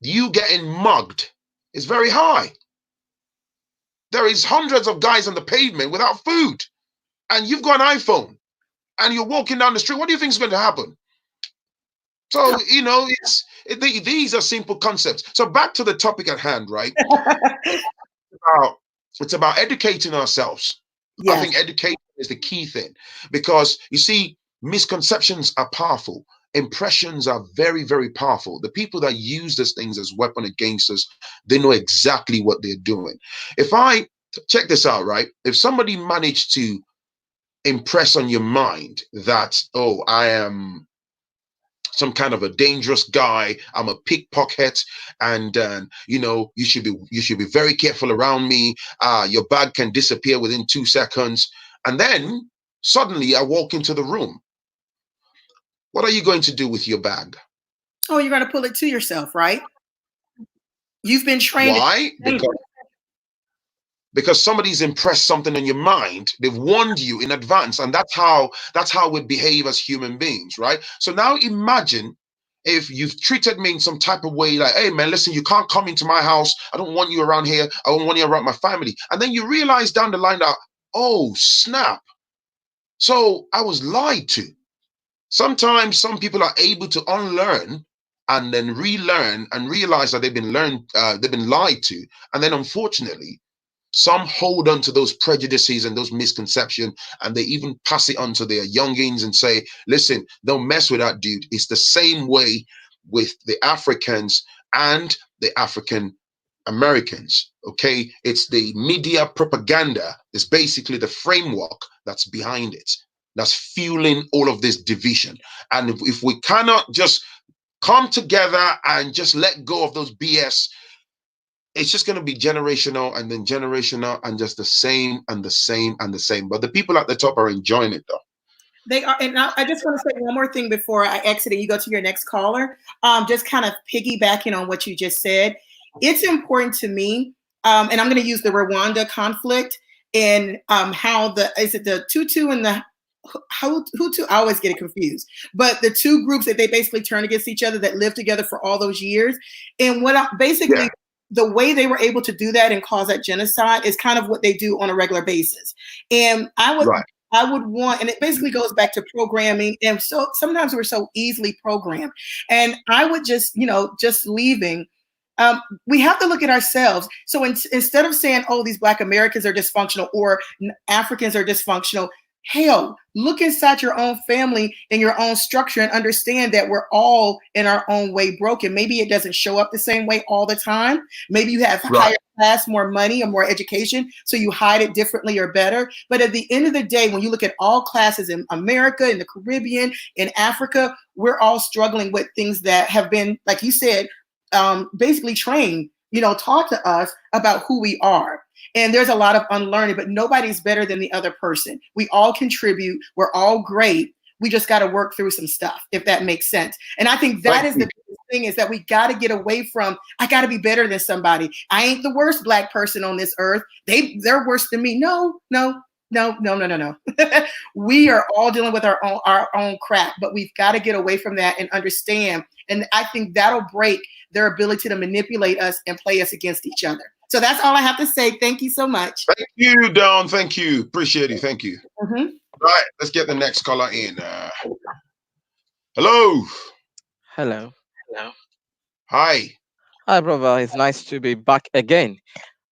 you getting mugged is very high. There is hundreds of guys on the pavement without food, and you've got an iPhone, and you're walking down the street. What do you think is going to happen? So, these are simple concepts. So back to the topic at hand, right? It's about educating ourselves. Yes. I think education is the key thing, because you see, misconceptions are powerful. Impressions are very, very powerful. The people that use these things as weapon against us, they know exactly what they're doing. If I check this out, right? If somebody managed to impress on your mind that, oh, I am some kind of a dangerous guy, I'm a pickpocket, and you should be very careful around me. Your bag can disappear within 2 seconds, and then suddenly I walk into the room. What are you going to do with your bag? Oh, you're going to pull it to yourself, right? You've been trained. Why? Because somebody's impressed something in your mind. They've warned you in advance, and that's how we behave as human beings, right? So now imagine if you've treated me in some type of way, like, hey man, listen, you can't come into my house. I don't want you around here. I don't want you around my family. And then you realize down the line that, oh snap, so I was lied to. Sometimes some people are able to unlearn and then relearn and realize that they've been lied to, and then unfortunately some hold on to those prejudices and those misconceptions, and they even pass it on to their youngins and say, listen, don't mess with that dude. It's the same way with the Africans and the African Americans. Okay, it's the media propaganda. It's basically the framework that's behind it, that's fueling all of this division. And if we cannot just come together and just let go of those BS, it's just going to be generational and then generational and just the same and the same and the same. But the people at the top are enjoying it though. They are. And I just want to say one more thing before I exit and you go to your next caller. Just kind of piggybacking on what you just said. It's important to me, and I'm going to use the Rwanda conflict and how is it the Tutu and the Hutu? I always get it confused. But the two groups that they basically turn against each other that lived together for all those years. And the way they were able to do that and cause that genocide is kind of what they do on a regular basis. And I would want, and it basically goes back to programming. And so sometimes we're so easily programmed. And I would just leaving, we have to look at ourselves. So instead of saying, oh, these Black Americans are dysfunctional or Africans are dysfunctional, hell, look inside your own family and your own structure and understand that we're all in our own way broken. Maybe it doesn't show up the same way all the time. Maybe you have higher class, more money, or more education, so you hide it differently or better. But at the end of the day, when you look at all classes in America, in the Caribbean, in Africa, we're all struggling with things that have been, like you said, basically trained, taught to us about who we are. And there's a lot of unlearning, but nobody's better than the other person. We all contribute. We're all great. We just got to work through some stuff, if that makes sense. And I think that is the biggest thing, is that we got to get away from, I got to be better than somebody. I ain't the worst Black person on this earth. They're worse than me. No. We are all dealing with our own crap, but we've got to get away from that and understand. And I think that'll break their ability to manipulate us and play us against each other. So that's all I have to say. Thank you so much. Thank you, Dawn. Thank you. Appreciate it. Thank you. Mm-hmm. Right, let's get the next caller in. Hello. Hello. Hi. Hi, brother. It's nice to be back again.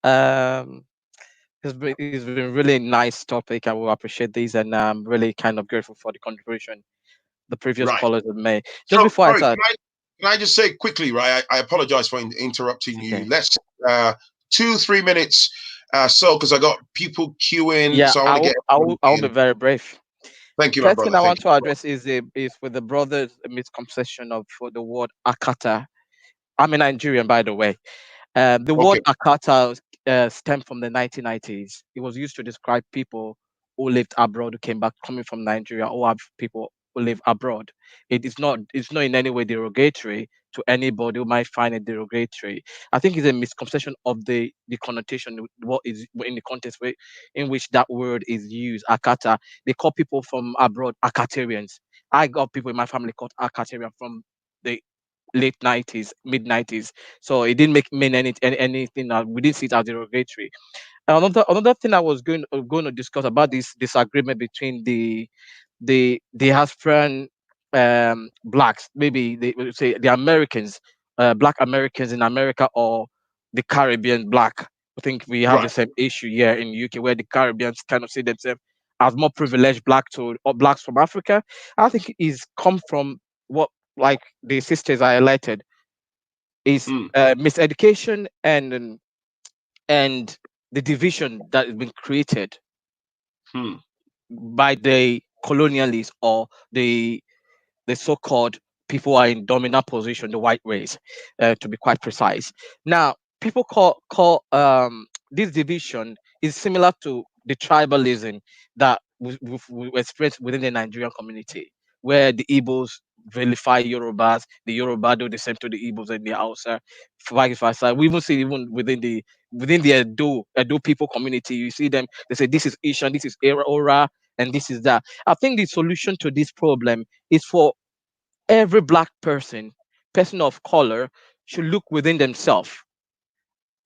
It's been really nice topic. I will appreciate this, and I'm really kind of grateful for the contribution the previous callers have made. Just before I start, can I just say quickly, right? I apologize for interrupting you. Let's 2-3 minutes, because I got people queuing. Yeah, so I'll be very brief. Thank you, First my brother. thing I want to address is with the brothers' misconception for the word akata. I'm a Nigerian, by the way. The word akata stemmed from the 1990s. It was used to describe people who lived abroad, who came back coming from Nigeria, or have people who live abroad. It's not in any way derogatory to anybody who might find it derogatory. I think it's a misconception of the connotation, what is in the context in which that word is used. Akata. They call people from abroad Akatarians. I got people in my family called Akatarian from the late 90s, mid 90s. So it didn't mean anything. We didn't see it as derogatory. Another thing I was going to discuss about this disagreement between the African blacks, maybe they would say the Americans, black Americans in America, or the Caribbean black. I think we have the Right. same issue here in UK, where the Caribbeans kind of see themselves as more privileged black to or blacks from Africa. I think is come from what, like the sisters I highlighted, is Mm, miseducation and the division that has been created mm, by the colonialists or the so-called people who are in dominant position, the white race, to be quite precise. Now, people call this division is similar to the tribalism that we experienced within the Nigerian community, where the Igbos vilify Yorubas, the Yoruba do the same to the Igbos and the Hausa, vice versa. We even see even within the Edo people community, you see them. They say this is Ishan, this is Ora, and this is that. I think the solution to this problem is for every black person of color, should look within themselves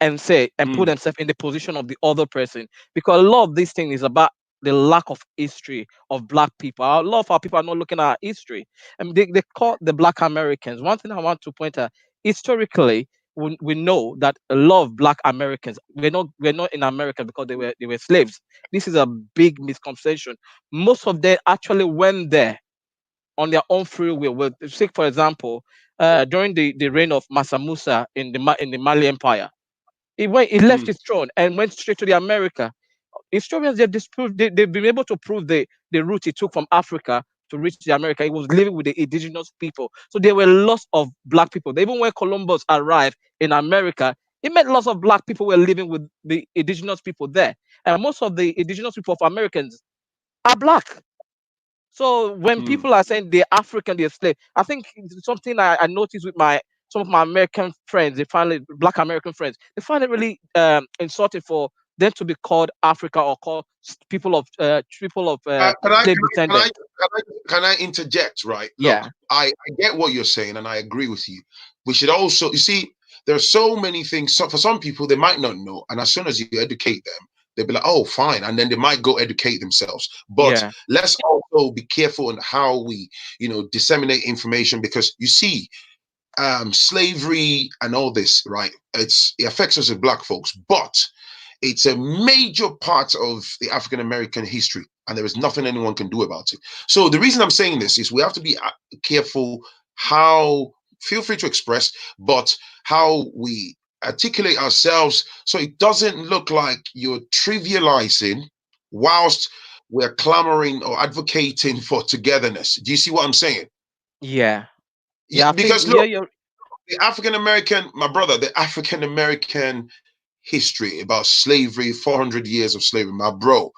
and say and put mm, themselves in the position of the other person, because a lot of this thing is about the lack of history of black people. A lot of our people are not looking at our history. I mean, they call the black Americans. One thing I want to point out, historically, we know that a lot of black Americans we're not in America because they were slaves. This is a big misconception. Most of them actually went there on their own free will. Well, take for example, during the reign of Massa Musa in the Mali Empire, he left mm. his throne and went straight to the America. Historians they've been able to prove the route he took from Africa to reach the America. He was living with the indigenous people, so there were lots of black people. Even when Columbus arrived in America, he met lots of black people who were living with the indigenous people there, and most of the indigenous people of Americans are black. So when Mm. people are saying they're African, they're slave, I think it's something I noticed with my some of my American friends. They find it, black American friends. They find it really insulting for them to be called Africa or called Can I slave can I descendant. can I interject? Right. Look, Yeah, I get what you're saying, and I agree with you. We should also, you see, there are so many things. So for some people, they might not know, and as soon as you educate them, they'll be like, "Oh, fine," and then they might go educate themselves. But yeah, let's also be careful in how we, disseminate information, because you see, slavery and all this, right? It affects us as black folks, but it's a major part of the African American history, and there is nothing anyone can do about it. So the reason I'm saying this is we have to be careful how, feel free to express, but how we articulate ourselves so it doesn't look like you're trivializing whilst we're clamoring or advocating for togetherness. Do you see what I'm saying? yeah, Yeah, yeah. I think because yeah, look, you're the African American, my brother, the African American history about slavery, 400 years of slavery, my bro,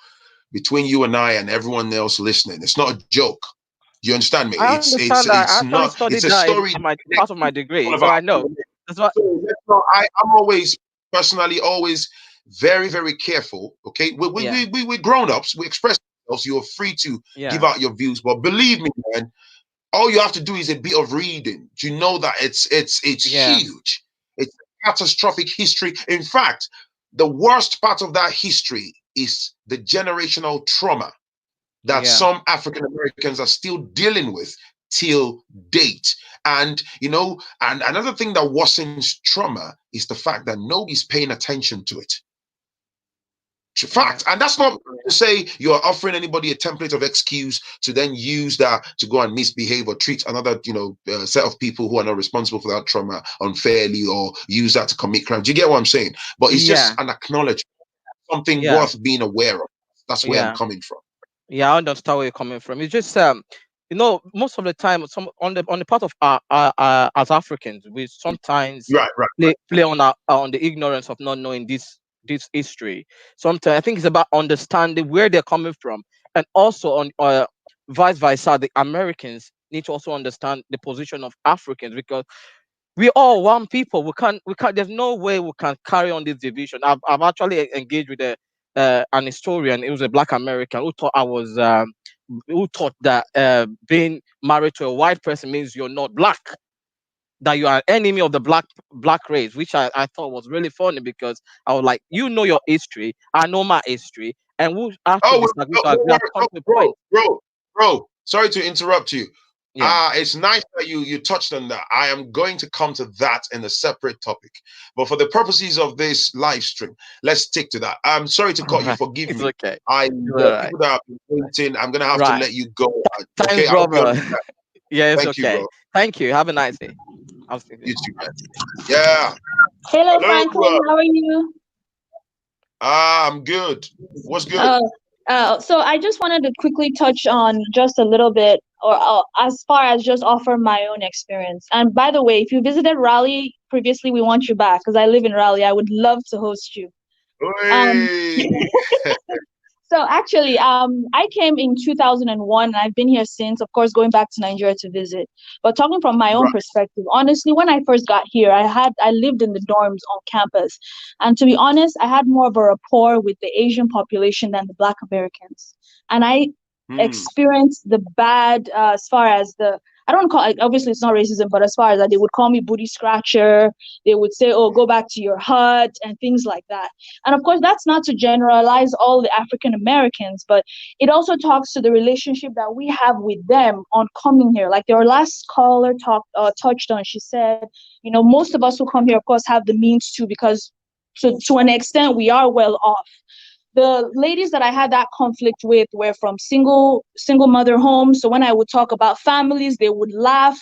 between you and I and everyone else listening, it's not a joke. Do you understand me? I It's understand that. I it's actually not. It's studied a that in story. my part of my degree, All so about. I know. That's what. So let's not, I'm always personally always very very careful. Okay, Yeah, we grown ups. We express ourselves. You're free to give yeah, out your views, but believe me, man, all you have to do is a bit of reading. Do you know that it's yeah, huge? It's a catastrophic history. In fact, the worst part of that history is the generational trauma that yeah, some African Americans are still dealing with till date. And and another thing that worsens trauma is the fact that nobody's paying attention to it. yeah, Fact. And that's not to say you're offering anybody a template of excuse to then use that to go and misbehave or treat another set of people who are not responsible for that trauma unfairly, or use that to commit crime. Do you get what I'm saying? But it's just yeah, an acknowledgement, something yeah, worth being aware of. That's where I'm yeah. coming from. Yeah, I understand where you're coming from. It's just most of the time, some on the part of as Africans, we sometimes Right, right. play on the ignorance of not knowing this history. Sometimes I think it's about understanding where they're coming from, and also on vice versa, the Americans need to also understand the position of Africans, because we all one people. We can't. There's no way we can carry on this division. I've actually engaged with an historian. It was a Black American who thought that being married to a white person means you're not black. that you are an enemy of the black race, which I thought was really funny, because I was like, you know your history, I know my history, and we have to Oh, disagree to agree at come to a point. bro. Sorry to interrupt you. Yeah. It's nice that you touched on that. I am going to come to that in a separate topic, but for the purposes of this live stream, let's stick to that. I'm sorry to cut you. Right. Forgive It's me. okay. People that have been waiting, I'm gonna have to Right. let you go. Thanks, Okay, I hope you brother. understand. Yeah, it's Thank you, okay. bro. Thank you. Have a nice day. I'll see you. You too, man. Yeah. Hello, Hello. Phrankleen. How are you? I'm good. What's good? So I just wanted to quickly touch on just a little bit, or as far as just offer my own experience. And by the way, if you visited Raleigh previously, we want you back because I live in Raleigh. I would love to host you. Um, Hey. So actually, I came in 2001, and I've been here since, of course, going back to Nigeria to visit. But talking from my own Right. perspective, honestly, when I first got here, I lived in the dorms on campus. And to be honest, I had more of a rapport with the Asian population than the Black Americans. And I experienced the bad, as far as I don't call it, obviously it's not racism, but as far as that, they would call me booty scratcher. They would say, oh, go back to your hut and things like that. And of course, that's not to generalize all the African Americans, but it also talks to the relationship that we have with them on coming here. Like your last caller touched on, she said, most of us who come here, of course, have the means to, because to an extent, we are well off. The ladies that I had that conflict with were from single mother homes. So when I would talk about families, they would laugh.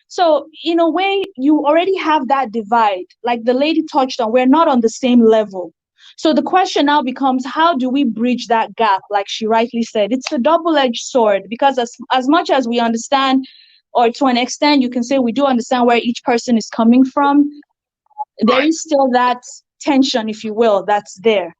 So in a way, you already have that divide. Like the lady touched on, we're not on the same level. So the question now becomes, how do we bridge that gap? Like she rightly said, it's a double-edged sword, because as much as we understand, or to an extent, you can say we do understand where each person is coming from, there is still that tension, if you will, that's there.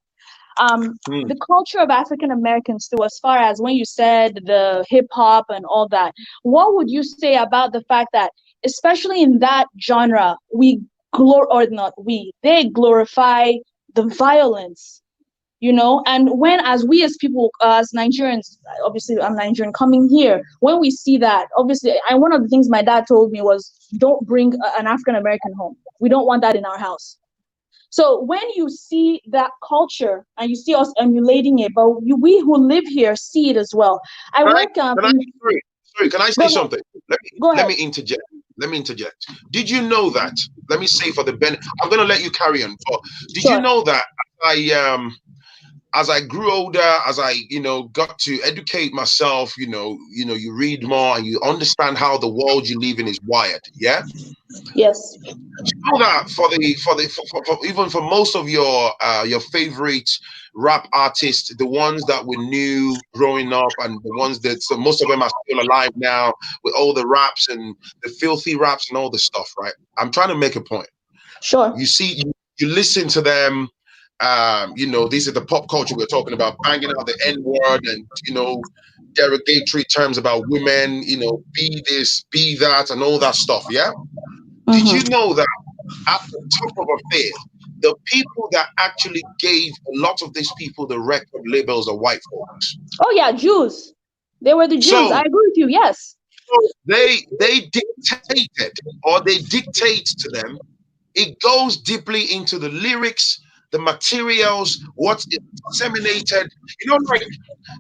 The culture of African Americans too, as far as when you said the hip hop and all that, what would you say about the fact that, especially in that genre, they glorify the violence, and when, as we as people, as Nigerians, obviously I'm Nigerian coming here, when we see that, obviously, one of the things my dad told me was, don't bring an African American home. We don't want that in our house. So when you see that culture and you see us emulating it, but we who live here see it as well. Sorry, can I say something? Let me interject. Did you know that? Let me say for the benefit. I'm going to let you carry on. But did you know that as I grew older, as I got to educate myself, you read more and you understand how the world you live in is wired. Yeah. Yes. You know that for even for most of your favorite rap artists, the ones that we knew growing up, and the ones that, so most of them are still alive now with all the raps and the filthy raps and all the stuff, right? I'm trying to make a point. Sure. You see, you listen to them. These are the pop culture we're talking about, banging out the N-word and derogatory terms about women, be this, be that, and all that stuff. Yeah. Did you know that at the top of affairs, the people that actually gave a lot of these people the record labels are white folks? Oh yeah, Jews. They were the Jews. So, I agree with you. Yes. So they dictated, or they dictate to them. It goes deeply into the lyrics, the materials, what's disseminated. Like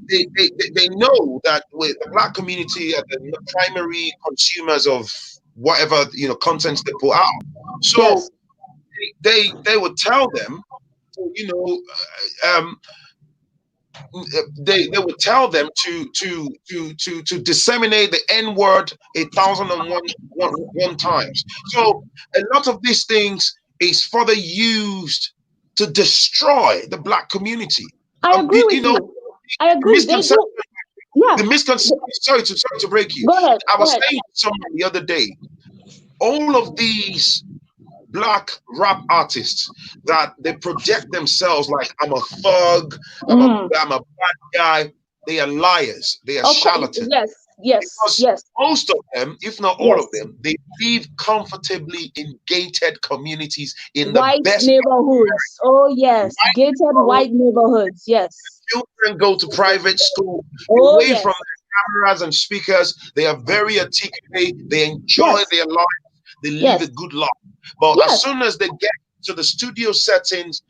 they know that with the Black community are the primary consumers of whatever contents they put out. So they would tell them, they would tell them to disseminate the N-word 1,001 times. So a lot of these things is further used to destroy the Black community. I agree with you. I agree. The misconception. Sorry to break you. Go ahead. I was saying to someone the other day, all of these Black rap artists that they project themselves like, I'm a thug, I'm a bad guy. They are liars. They are charlatans. Yes. Most of them, if not all of them, they live comfortably in gated communities in white the best neighborhoods. Oh yes, gated white neighborhoods. Yes. Children go to private school away from their cameras and speakers. They are very articulate. They enjoy their life. They live a good life. But as soon as they get to the studio settings,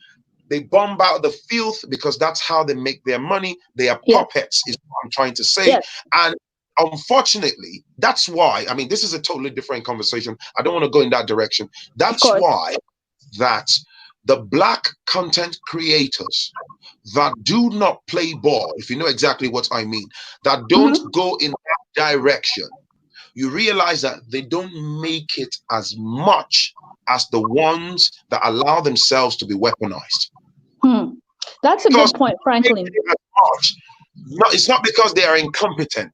they bomb out the filth, because that's how they make their money. They are puppets, is what I'm trying to say. And unfortunately, that's why, I mean, this is a totally different conversation. I don't want to go in that direction. That's why that the Black content creators that do not play ball, if you know exactly what I mean, that don't go in that direction, you realize that they don't make it as much as the ones that allow themselves to be weaponized. That's a good point, Phrankleen. No, it's not because they are incompetent,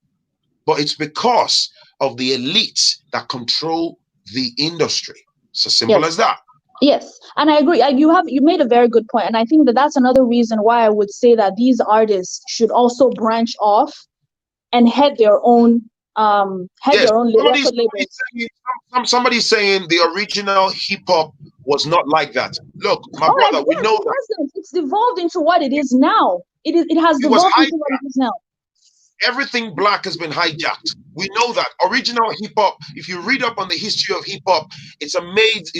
but it's because of the elites that control the industry. It's as simple as that. Yes, and I agree. You made a very good point, and I think that that's another reason why I would say that these artists should also branch off and head their own their own record labels. Somebody's saying the original hip hop was not like that. Look, my brother, we know that it's evolved into what it is now. It has evolved into what it is now. Everything Black has been hijacked. We know that. Original hip hop, if you read up on the history of hip hop, it's amazing.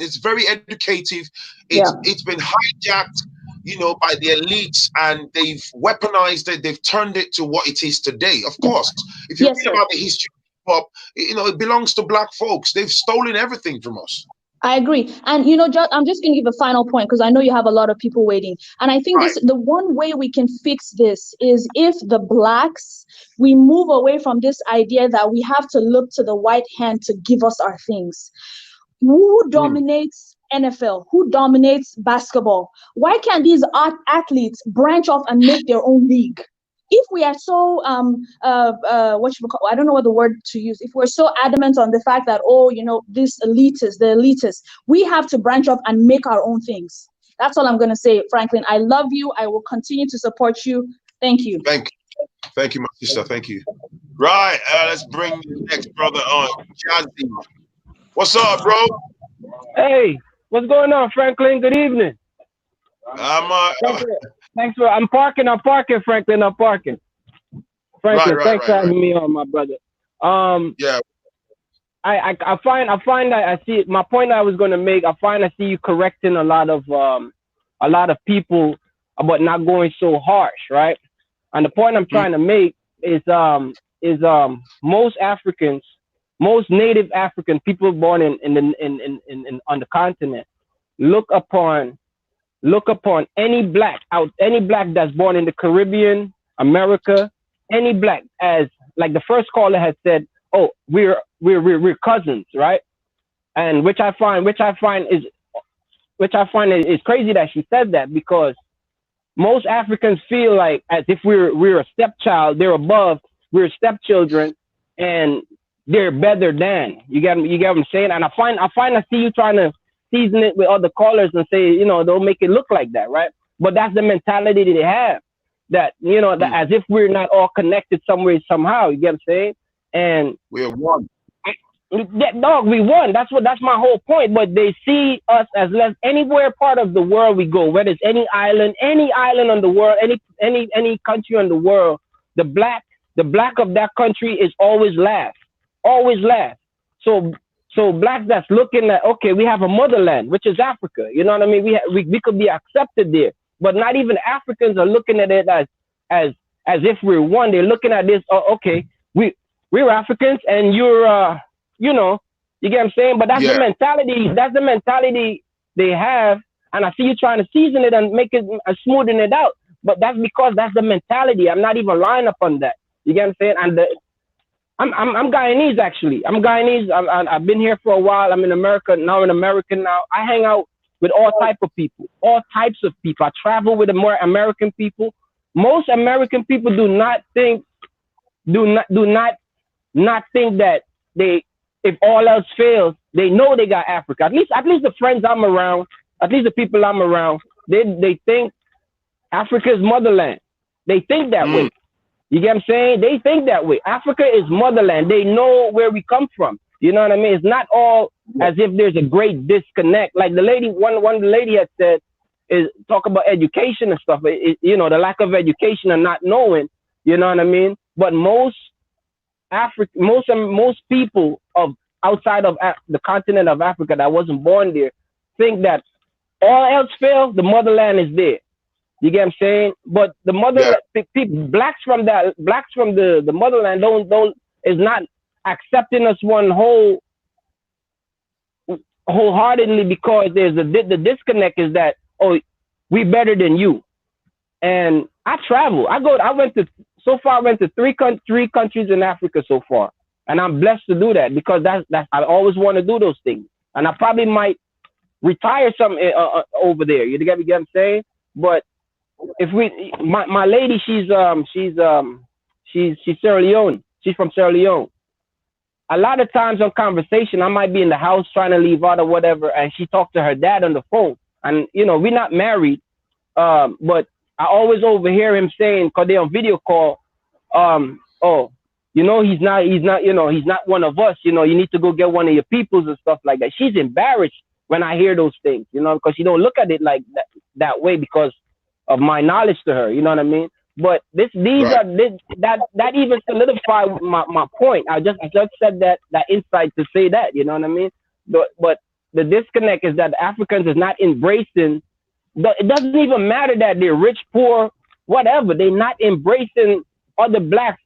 It's very educative. It's been hijacked, you know, by the elites, and they've weaponized it. They've turned it to what it is today. Of course, if you read about the history of hip hop, you know, it belongs to Black folks. They've stolen everything from us. I agree. And, you know, I'm just going to give a final point, because I know you have a lot of people waiting. And I think the one way we can fix this is if the Blacks, we move away from this idea that we have to look to the white hand to give us our things. Who dominates NFL? Who dominates basketball? Why can't these athletes branch off and make their own league? If we are so I don't know what the word to use. If we're so adamant on the fact that, oh, you know, the elitists, we have to branch off and make our own things. That's all I'm going to say, Phrankleen. I love you. I will continue to support you. Thank you. Thank you, my sister. Thank you. Right. Let's bring the next brother on. Jazzy. What's up, bro? Hey, what's going on, Phrankleen? Good evening. Thanks for. I'm parking, Phrankleen. I'm parking. Phrankleen, thanks for having me on, my brother. I find that I see my point I was going to make. I see you correcting a lot of people about not going so harsh, right? And the point I'm trying to make is most Africans, most native African people born on the continent, look upon any black that's born in the Caribbean, America, any black as, like the first caller has said, oh, we're cousins, right? And which I find is crazy that she said that, because most Africans feel like as if we're a stepchild, they're above, we're stepchildren, and they're better than. You get what I'm saying? And I see you trying to season it with other callers and say, you know, they'll make it look like that, right? But that's the mentality that they have, that, you know, that as if we're not all connected somewhere, somehow. You get what I'm saying? And we're one. Dog, we won. That's my whole point. But they see us as less. Anywhere part of the world we go, whether it's any island on the world, any country on the world, the black of that country is always last. So black that's looking at, okay, we have a motherland, which is Africa. You know what I mean? We could be accepted there, but not even Africans are looking at it as if we're one. They're looking at this, oh, okay, we're Africans and you're, you know, you get what I'm saying? But that's the mentality. That's the mentality they have. And I see you trying to season it and make it and smoothen it out. But that's because that's the mentality. I'm not even lying up on that. You get what I'm saying? And I'm Guyanese, actually. I'm Guyanese. I've been here for a while. I'm in America now. I hang out with all types of people. I travel with more American people. Most American people do not think that they, if all else fails, they know they got Africa. At least the friends I'm around, at least the people I'm around, they think Africa is motherland. They think that way. You get what I'm saying? They think that way. Africa is motherland. They know where we come from. You know what I mean? It's not all as if there's a great disconnect. Like the lady, one of the lady had said, is talk about education and stuff. You know, the lack of education and not knowing. You know what I mean? But most people of outside of the continent of Africa that wasn't born there think that all else fails, the motherland is there. You get what I'm saying? But the motherland, people, blacks from the motherland don't is not accepting us wholeheartedly because there's the disconnect is that, oh, we better than you. And I travel. I went to three countries in Africa so far, and I'm blessed to do that because that's I always want to do those things, and I probably might retire some over there. You get what I'm saying? But if my lady, she's Sierra Leone. She's from Sierra Leone. A lot of times on conversation, I might be in the house trying to leave out or whatever, and she talked to her dad on the phone. And we're not married, but I always overhear him saying, because they're on video call, oh, he's not one of us. You need to go get one of your peoples and stuff like that. She's embarrassed when I hear those things, because she don't look at it like that way because of my knowledge to her. You know what I mean? But that even solidify my point. I just said that insight to say that. You know what I mean? But the disconnect is that Africans is not embracing. It doesn't even matter that they're rich, poor, whatever. They're not embracing other blacks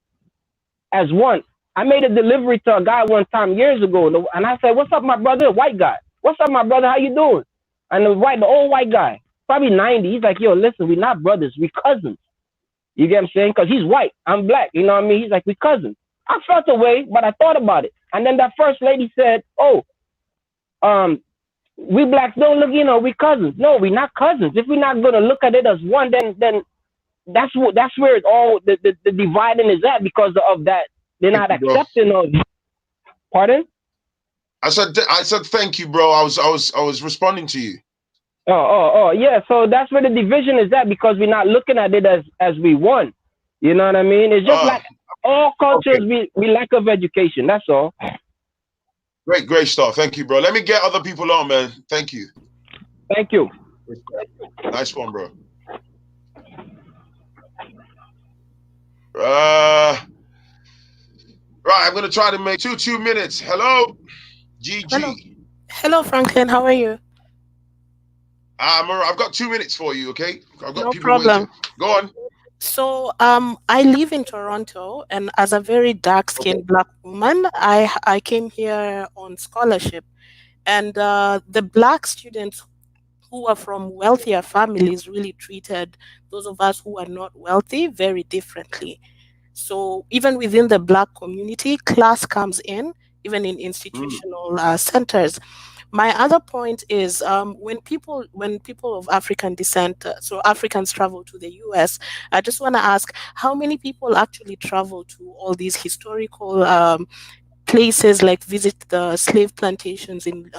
as one. I made a delivery to a guy one time years ago, and I said, "What's up, my brother?" White guy. "What's up, my brother? How you doing?" And the old white guy, probably 90. He's like, "Yo, listen, we're not brothers, we cousins." You get what I'm saying? Because he's white, I'm black. You know what I mean? He's like, "We cousins." I felt a way, but I thought about it. And then that first lady said, "Oh, we blacks don't look, we cousins." No, we're not cousins. If we're not gonna look at it as one, then that's where it all the dividing is at because of that. They're not accepting of. Pardon? I said thank you, bro. I was responding to you. Oh, yeah. So that's where the division is at because we're not looking at it as we one. You know what I mean? It's just like all cultures, we lack of education. That's all. Great stuff. Thank you, bro. Let me get other people on, man. Thank you. Thank you. Nice one, bro. Right, I'm gonna try to make 2 minutes. Hello, GG. Hello, Phrankleen. How are you? I've got 2 minutes for you. Okay, I've got No people problem. waiting. Go on. So, I live in Toronto, and as a very dark-skinned Black woman, I came here on scholarship, and the Black students who are from wealthier families really treated those of us who are not wealthy very differently. So even within the Black community, class comes in, even in institutional centers. My other point is when people of African descent, so Africans travel to the US, I just want to ask how many people actually travel to all these historical places, like visit the slave plantations in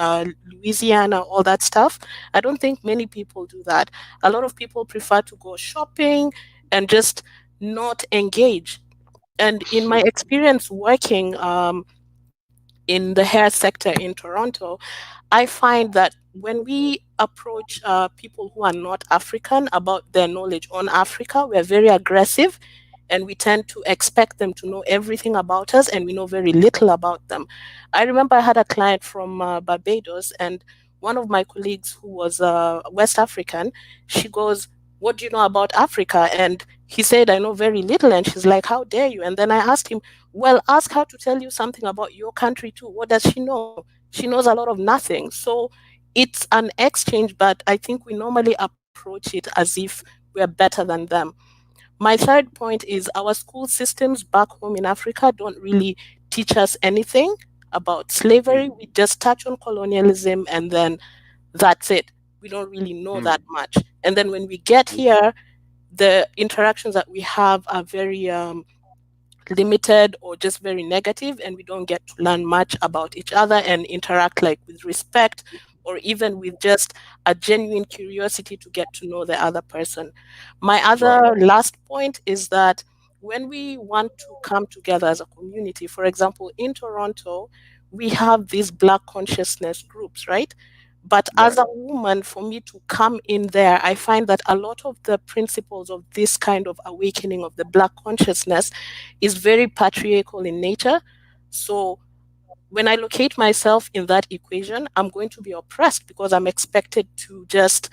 Louisiana, all that stuff. I don't think many people do that. A lot of people prefer to go shopping and just not engage. And in my experience working in the hair sector in Toronto, I find that when we approach people who are not African about their knowledge on Africa, we're very aggressive and we tend to expect them to know everything about us, and we know very little about them. I remember I had a client from Barbados, and one of my colleagues who was West African, she goes, "What do you know about Africa?" And he said, "I know very little." And she's like, "How dare you?" And then I asked him, "Well, ask her to tell you something about your country too. What does she know?" She knows a lot of nothing. So it's an exchange, but I think we normally approach it as if we're better than them. My third point is our school systems back home in Africa don't really teach us anything about slavery. We just touch on colonialism and then that's it. We don't really know that much. And then when we get here, the interactions that we have are very limited or just very negative, and we don't get to learn much about each other and interact like with respect or even with just a genuine curiosity to get to know the other person. My other last point is that when we want to come together as a community, for example, in Toronto, we have these Black consciousness groups, right? But as a woman, for me to come in there, I find that a lot of the principles of this kind of awakening of the Black consciousness is very patriarchal in nature. So when I locate myself in that equation, I'm going to be oppressed because I'm expected to just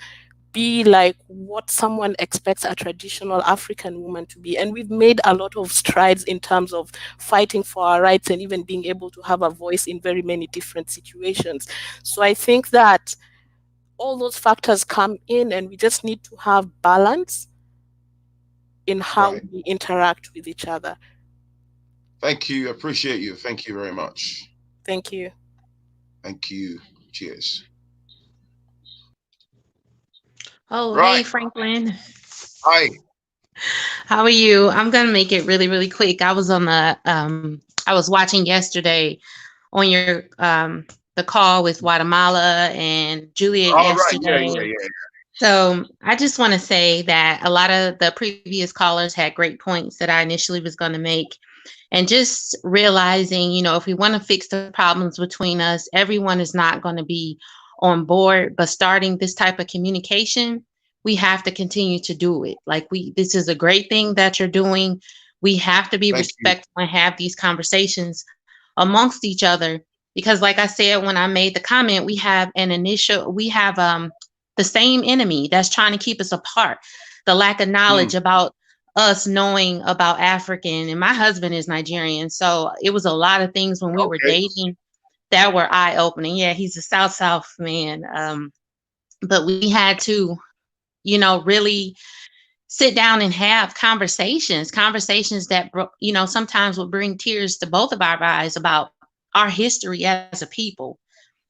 be like what someone expects a traditional African woman to be. And we've made a lot of strides in terms of fighting for our rights and even being able to have a voice in very many different situations. So I think that all those factors come in, and we just need to have balance in how we interact with each other. Thank you. Appreciate you. Thank you very much. Thank you. Thank you. Cheers. Oh, hey, Phrankleen. Hi. How are you? I'm gonna make it really, really quick. I was on I was watching yesterday on your the call with Guatemala and Juliet yesterday. Right. Yeah. So I just want to say that a lot of the previous callers had great points that I initially was going to make. And just realizing, you know, if we want to fix the problems between us, everyone is not going to be on board. But starting this type of communication, we have to continue to do it. Like this is a great thing that you're doing. We have to be respectful and have these conversations amongst each other. Because like I said, when I made the comment, we have the same enemy that's trying to keep us apart. The lack of knowledge about us knowing about African, and my husband is Nigerian. So it was a lot of things when we were dating that were eye-opening. Yeah, he's a South man. But we had to, you know, really sit down and have conversations that, you know, sometimes would bring tears to both of our eyes about our history as a people,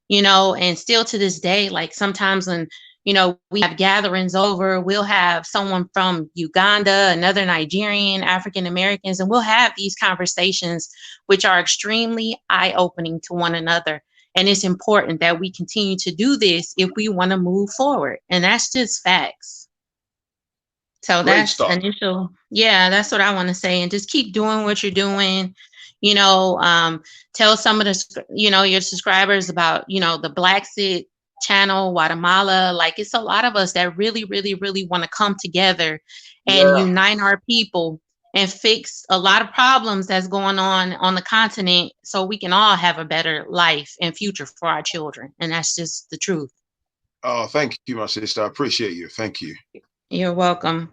you know. And still to this day, like sometimes when, you know, we have gatherings over, we'll have someone from Uganda, another Nigerian, African Americans, and we'll have these conversations, which are extremely eye-opening to one another. And it's important that we continue to do this if we want to move forward. And that's just facts. So that's initial. Yeah, that's what I want to say. And just keep doing what you're doing. You know, tell some of the, you know, your subscribers about, you know, the Blackson channel, Guatemala. Like, it's a lot of us that really, really, really want to come together and unite our people and fix a lot of problems that's going on the continent, so we can all have a better life and future for our children. And that's just the truth. Oh, thank you, my sister. I appreciate you. Thank you. You're welcome.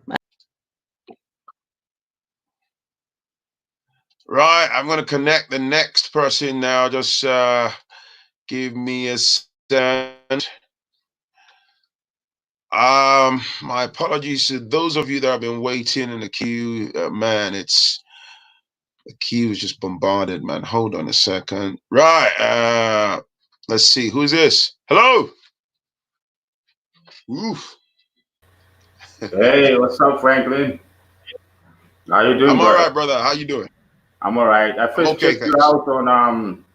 Right, I'm going to connect the next person now. Just give me a second. My apologies to those of you that have been waiting in the queue. Man, the queue is just bombarded, man. Hold on a second. Right, let's see. Who's this? Hello. Oof. Hey, what's up, Phrankleen? How you doing, I'm brother? all right, brother. How you doing? I'm all right. I first checked you out on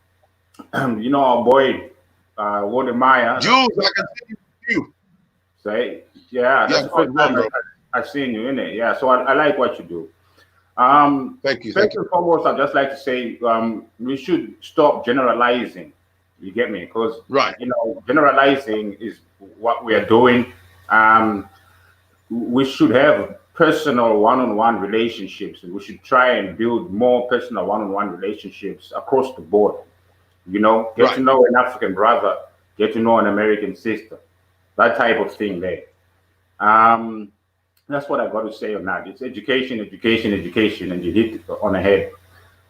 you know, our boy Wodemaya. Jules, I can see you. Say, yeah, that's the first time I've seen you in it. Yeah, so I like what you do. Thank you. First and foremost, I'd just like to say we should stop generalizing. You get me? Because you know, generalizing is what we are doing. We should have personal one-on-one relationships, and we should try and build more personal one-on-one relationships across the board. You know, get to know an African brother, get to know an American sister, that type of thing there. That's what I got to say on that. It's education, education, education, and you hit it on the head.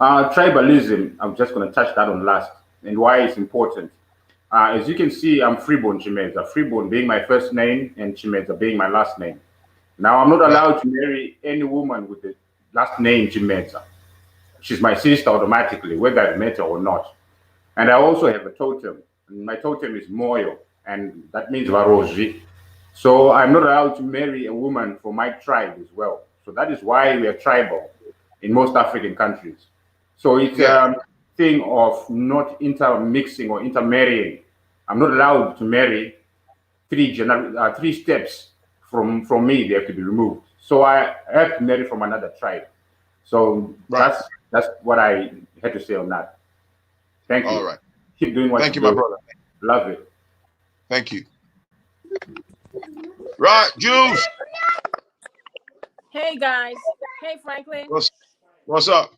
Tribalism, I'm just going to touch that on last, and why it's important. As you can see, I'm Freeborn Chimeza. Freeborn being my first name and Chimeza being my last name. Now, I'm not allowed to marry any woman with the last name Chimeza. She's my sister automatically, whether I met her or not. And I also have a totem. My totem is Moyo, and that means Varoji. So I'm not allowed to marry a woman from my tribe as well. So that is why we are tribal in most African countries. So it's a thing of not intermixing or intermarrying. I'm not allowed to marry three steps from me. They have to be removed. So I have to marry from another tribe. So that's what I had to say on that. Thank you. All right. Keep doing what Thank you, do. my brother. Love it. Thank you. Right, Jules. Hey guys. Hey Phrankleen. What's up?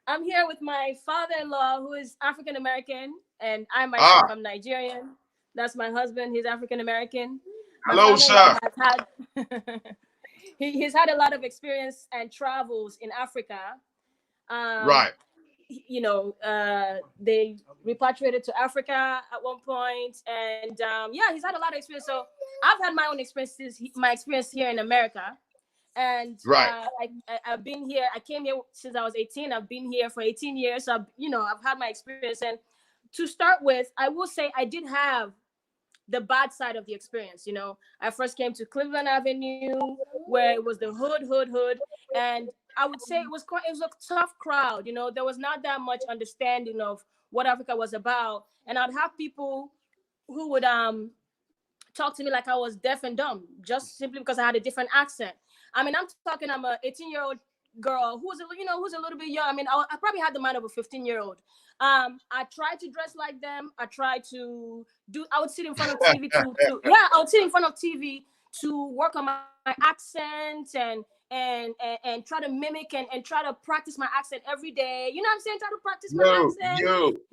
I'm here with my father-in-law, who is African American, and I myself am Nigerian. That's my husband. He's African American. Hello, sir. Has had he's had a lot of experience and travels in Africa. Right. You know, they repatriated to Africa at one point, and yeah, he's had a lot of experience. So I've had my own experiences, my experience here in America, and right. I've been here. I came here since I was 18. I've been here for 18 years. So I've had my experience. And to start with, I will say I did have the bad side of the experience. I first came to Cleveland Avenue, where it was the hood, and I would say it was a tough crowd. There was not that much understanding of what Africa was about, and I'd have people who would talk to me like I was deaf and dumb, just simply because I had a different accent. I mean, I'm a 18-year-old girl who's a little bit young. I mean, I probably had the mind of a 15-year-old. I tried to dress like them. I would sit in front of TV I would sit in front of TV to work on my accent and try to mimic and try to practice my accent every day. You know what I'm saying? Try to practice my accent. I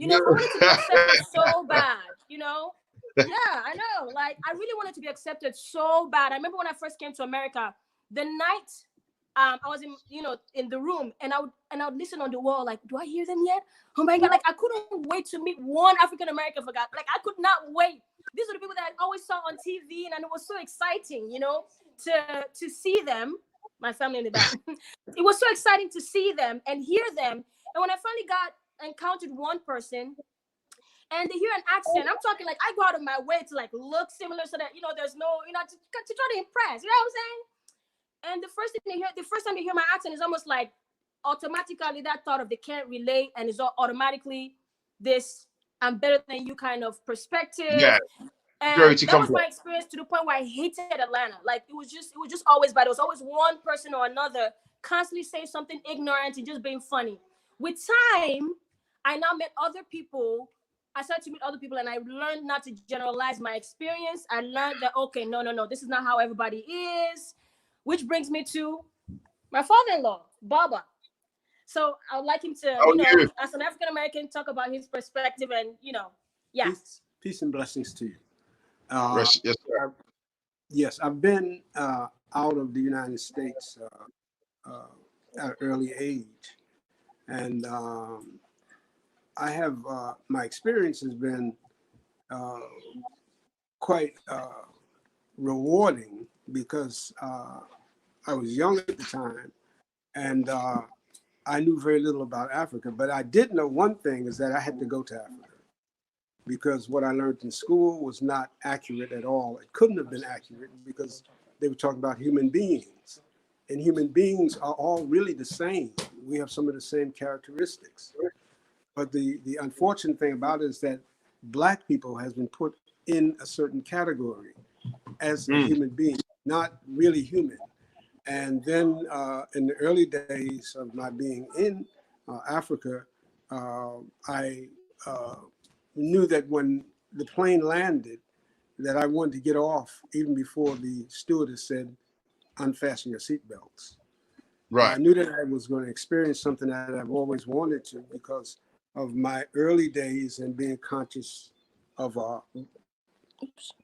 wanted to be accepted so bad, Yeah, I know. Like, I really wanted to be accepted so bad. I remember when I first came to America, the night I was in the room, and I would listen on the wall, like, do I hear them yet? Oh my God, like, I couldn't wait to meet one African American. Like, I could not wait. These are the people that I always saw on TV, and it was so exciting, to see them. My family in the back. It was so exciting to see them and hear them. And when I finally encountered one person, and they hear an accent, I'm talking like I go out of my way to like look similar so that there's no to try to impress. You know what I'm saying? And the first time they hear my accent is almost like automatically that thought of they can't relate, and it's automatically this I'm better than you kind of perspective. Yeah. And that was my experience, to the point where I hated Atlanta. Like, it was just always bad. There was always one person or another constantly saying something ignorant and just being funny. With time, I now met other people. I started to meet other people, and I learned not to generalize my experience. I learned that, okay, no, this is not how everybody is. Which brings me to my father-in-law, Baba. So I would like him to, as an African American, talk about his perspective and, yeah. Peace and blessings to you. Yes, sir. Yes, I've been out of the United States at an early age, and I have my experience has been quite rewarding, because I was young at the time, and I knew very little about Africa. But I did know one thing, is that I had to go to Africa, because what I learned in school was not accurate at all. It couldn't have been accurate, because they were talking about human beings, and human beings are all really the same. We have some of the same characteristics. But the unfortunate thing about it is that Black people has been put in a certain category as a human being, not really human. And then in the early days of my being in Africa, I knew that when the plane landed, that I wanted to get off even before the stewardess said, unfasten your seatbelts. Right. I knew that I was going to experience something that I've always wanted to, because of my early days and being conscious of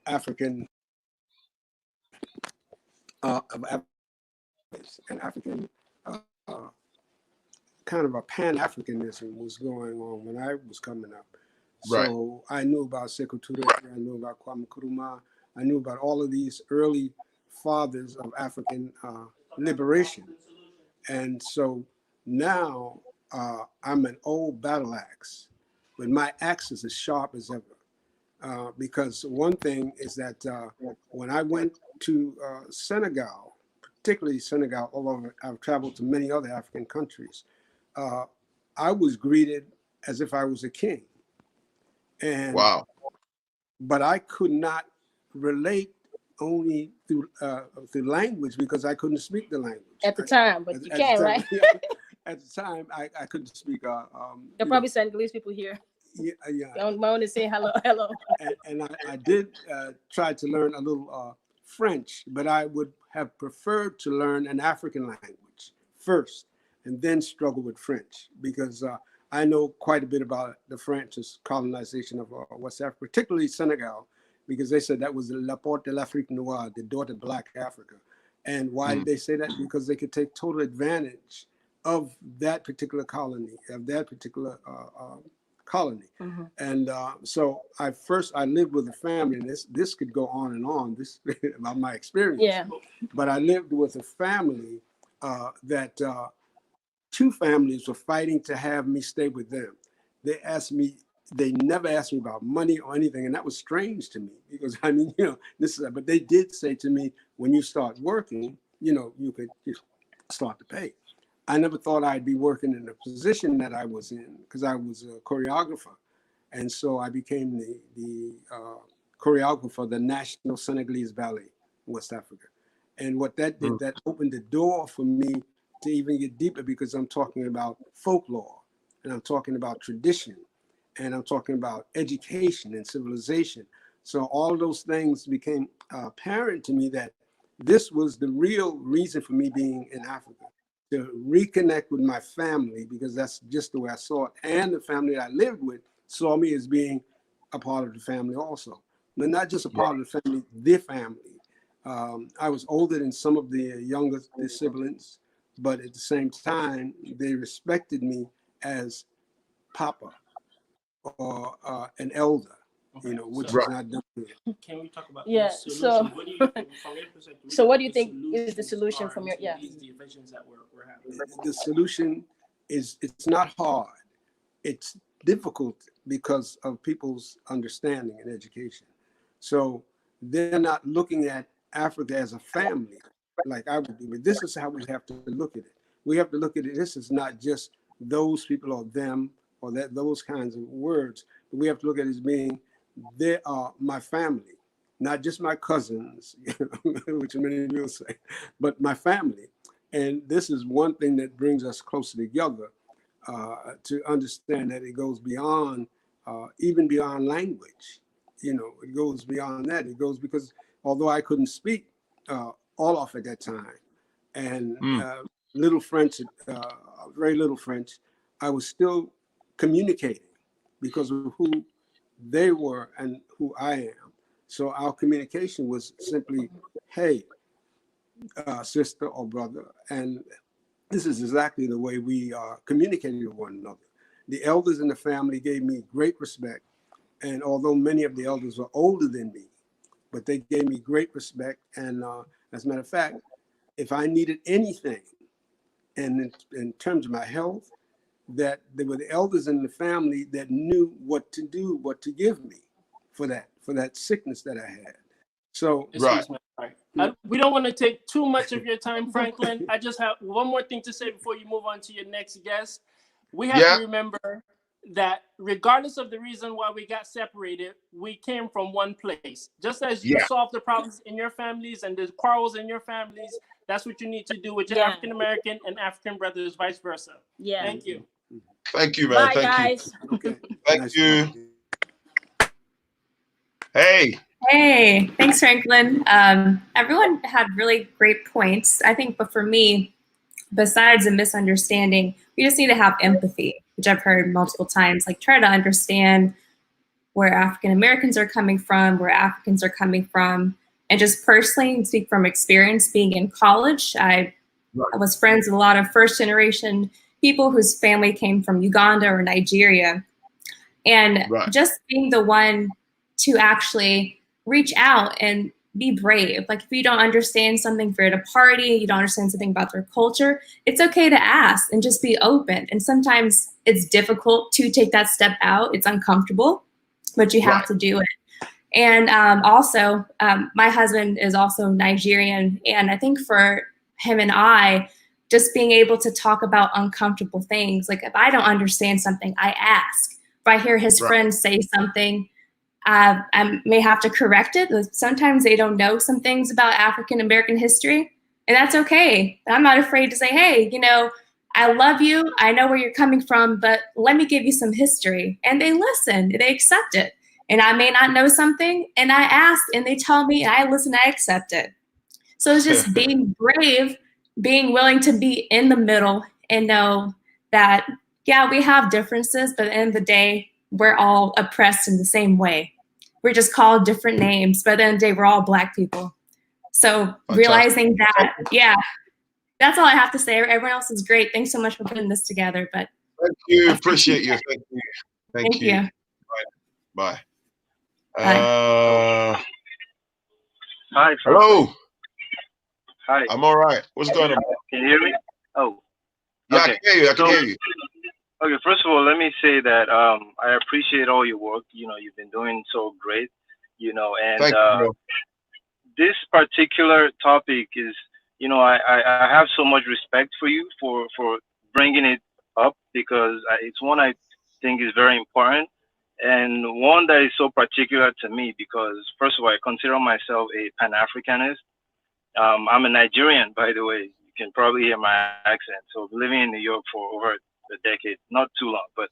African and African kind of a Pan-Africanism was going on when I was coming up. Right. So I knew about Sekou Touré, I knew about Kwame Nkrumah, I knew about all of these early fathers of African liberation. And so now I'm an old battle axe, but my axe is as sharp as ever. Because one thing is that when I went to Senegal, particularly Senegal, although I've traveled to many other African countries, I was greeted as if I was a king. And wow. But I could not relate only through language, because I couldn't speak the language at the time. But you can, right? At the time, I couldn't speak. There are probably Senegalese people here. Yeah. I want to say hello. And I did try to learn a little French, but I would have preferred to learn an African language first, and then struggle with French, because I know quite a bit about the French colonization of West Africa, particularly Senegal, because they said that was la porte de l'Afrique noire, the door to Black Africa. And why did they say that? Because they could take total advantage of that particular colony, And so I lived with a family, and this could go on and on, this about my experience. Yeah. But I lived with a family that two families were fighting to have me stay with them. They never asked me about money or anything, and that was strange to me, because I mean, but they did say to me, when you start working, you could start to pay. I never thought I'd be working in the position that I was in, because I was a choreographer. And so I became the choreographer of the National Senegalese Ballet in West Africa. And what that did, that opened the door for me to even get deeper, because I'm talking about folklore, and I'm talking about tradition, and I'm talking about education and civilization. So all of those things became apparent to me, that this was the real reason for me being in Africa, to reconnect with my family, because that's just the way I saw it. And the family that I lived with saw me as being a part of the family also. But not just a part of the family, their family. I was older than some of the younger siblings, but at the same time, they respected me as Papa or an elder, which is not done here. Can we talk about the solution? so What do you, from your perspective, so what do you think is the solution from your these divisions that we're having? The solution is, it's not hard. It's difficult because of people's understanding and education. So they're not looking at Africa as a family like I would do. But this is how we have to look at it. We have to look at it. This is not just those people or them or those kinds of words. But we have to look at it as being, they are my family, not just my cousins, which many of you will say, but my family. And this is one thing that brings us closer together, to understand that it goes beyond, even beyond language. It goes beyond that. It goes, because although I couldn't speak Olaf at that time, and little French, very little French, I was still communicating because of who they were and who I am. So our communication was simply, hey, sister or brother. And this is exactly the way we communicated with one another. The elders in the family gave me great respect. And although many of the elders were older than me, but they gave me great respect. And as a matter of fact, if I needed anything, and in terms of my health, that there were the elders in the family that knew what to do, what to give me for that sickness that I had. So we don't want to take too much of your time, Phrankleen. I just have one more thing to say before you move on to your next guest. We have to remember that regardless of the reason why we got separated, we came from one place. Just as you solved the problems in your families and the quarrels in your families, that's what you need to do with your African American and African brothers, vice versa. Thank you. Thank you, man. Bye, guys. Okay. Thank you. Hey. Hey, thanks, Phrankleen. Everyone had really great points, I think, but for me, besides a misunderstanding, we just need to have empathy, which I've heard multiple times, like try to understand where African Americans are coming from, where Africans are coming from, and just personally speak from experience being in college. I was friends with a lot of first generation people whose family came from Uganda or Nigeria. And just being the one to actually reach out and be brave. Like if you don't understand something, if you're at a party, you don't understand something about their culture, it's okay to ask and just be open. And sometimes it's difficult to take that step out. It's uncomfortable, but you have to do it. And also, my husband is also Nigerian. And I think for him and I, just being able to talk about uncomfortable things, like if I don't understand something, I ask. If I hear his friends say something, I may have to correct it. Sometimes they don't know some things about African American history, and that's okay. But I'm not afraid to say, hey, I love you. I know where you're coming from, but let me give you some history. And they listen, they accept it. And I may not know something, and I ask, and they tell me, and I listen, I accept it. So it's just being brave, being willing to be in the middle and know that, yeah, we have differences, but at the end of the day, we're all oppressed in the same way. We're just called different names, but at the end of the day, we're all Black people. So realizing that, yeah, that's all I have to say. Everyone else is great. Thanks so much for putting this together. But thank you. Appreciate you. Thank you. Thank you. Bye. Bye. Hi. Hello. Hi. I'm all right. What's going on? Can you hear me? Oh. Yeah, okay. I can hear you. I can hear you. Okay, first of all, let me say that I appreciate all your work. You know, you've been doing so great. You know, and Thank you, this particular topic is, you know, I have so much respect for you for bringing it up, because it's one I think is very important, and one that is so particular to me because, first of all, I consider myself a Pan-Africanist. I'm a Nigerian, by the way. You can probably hear my accent. So I've been living in New York for over a decade, not too long. But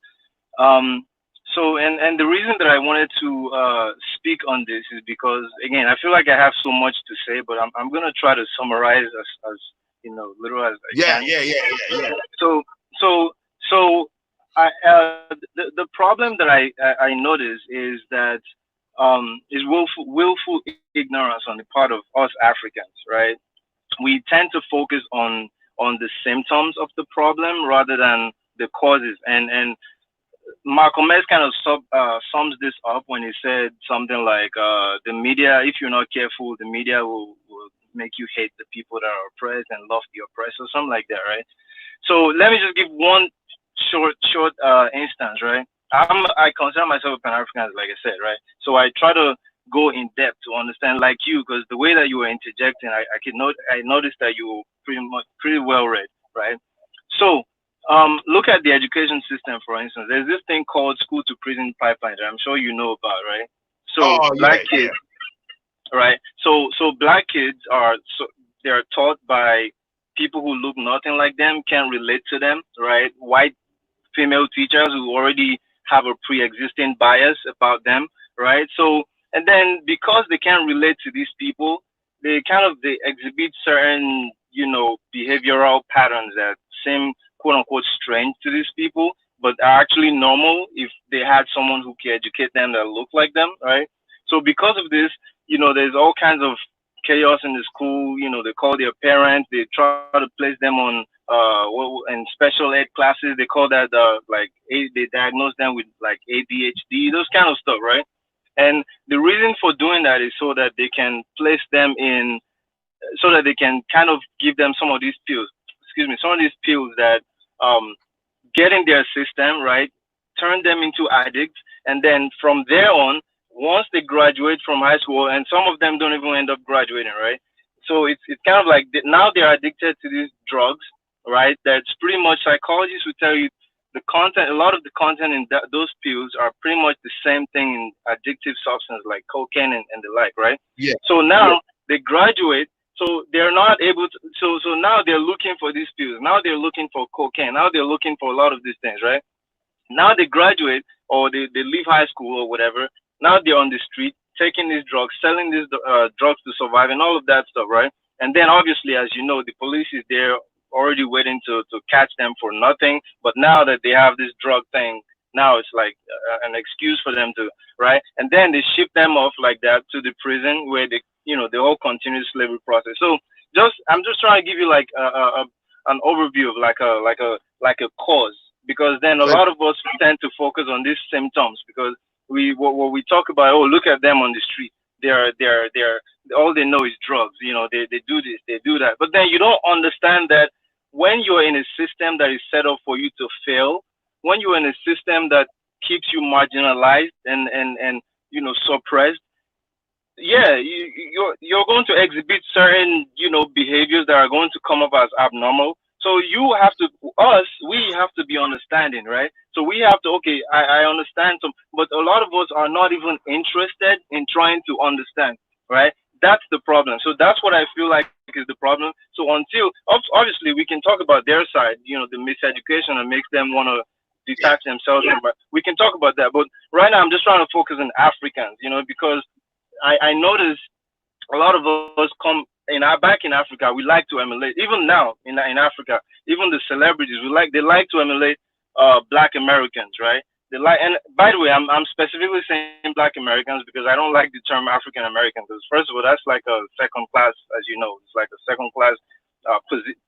so, and the reason that I wanted to speak on this is because, again, I feel like I have so much to say, but I'm going to try to summarize as you know, little as I can. Yeah. So the problem that I notice is that is willful ignorance on the part of us Africans, right? We tend to focus on the symptoms of the problem rather than the causes. And Malcolm X kind of sums this up when he said something like, the media, if you're not careful, the media will make you hate the people that are oppressed and love the oppressed, or something like that, right? So let me just give one short instance, right? I consider myself a Pan-African, like I said, right? So I try to go in depth to understand, like you, because the way that you were interjecting, I noticed that you were pretty well read, right? So look at the education system, for instance. There's this thing called school to prison pipeline that I'm sure you know about, right? So black kids, right? So black kids they're taught by people who look nothing like them, can't relate to them, right? White female teachers who already have a pre-existing bias about them, right? So, and then because they can't relate to these people, they exhibit certain, you know, behavioral patterns that seem quote unquote strange to these people, but are actually normal if they had someone who can educate them that look like them, right? So because of this, you know, there's all kinds of chaos in the school. You know, they call their parents, they try to place them on in special ed classes. They call that they diagnose them with like ADHD, those kind of stuff, right? And the reason for doing that is so that they can place them in, so that they can kind of give them some of these pills, some of these pills that get in their system, right? Turn them into addicts, and then from there on, once they graduate from high school, and some of them don't even end up graduating, right? So it's kind of like now they're addicted to these drugs, right? That's pretty much, psychologists will tell you the content, a lot of the content in those pills are pretty much the same thing in addictive substance like cocaine and the like, right? Yeah. So now they graduate, so they're not able to, so now they're looking for these pills. Now they're looking for cocaine. Now they're looking for a lot of these things, right? Now they graduate or they leave high school or whatever. Now they're on the street taking these drugs, selling these drugs to survive and all of that stuff, right? And then obviously, as you know, the police is there already waiting to catch them for nothing. But now that they have this drug thing, now it's like an excuse for them to, right? And then they ship them off like that to the prison where they, you know, the whole continuous slavery process. So I'm just trying to give you like an overview of like a cause, because then a lot of us tend to focus on these symptoms, because what we talk about, oh, look at them on the street. They're all they know is drugs. You know, they do this, they do that. But then you don't understand that when you're in a system that is set up for you to fail, when you're in a system that keeps you marginalized and you know, suppressed, yeah, you're going to exhibit certain, you know, behaviors that are going to come up as abnormal. So we have to be understanding, right? So we have to, okay, I understand but a lot of us are not even interested in trying to understand, right? That's the problem. So that's what I feel like is the problem. So until, obviously we can talk about their side, you know, the miseducation that makes them want to detach themselves from, we can talk about that. But right now I'm just trying to focus on Africans, you know, because I notice a lot of us come back in Africa, we like to emulate. Even now in Africa, even the celebrities, they like to emulate Black Americans, right? They like, and by the way, I'm specifically saying Black Americans because I don't like the term African American, because first of all, that's like a second class, as you know, it's like a second class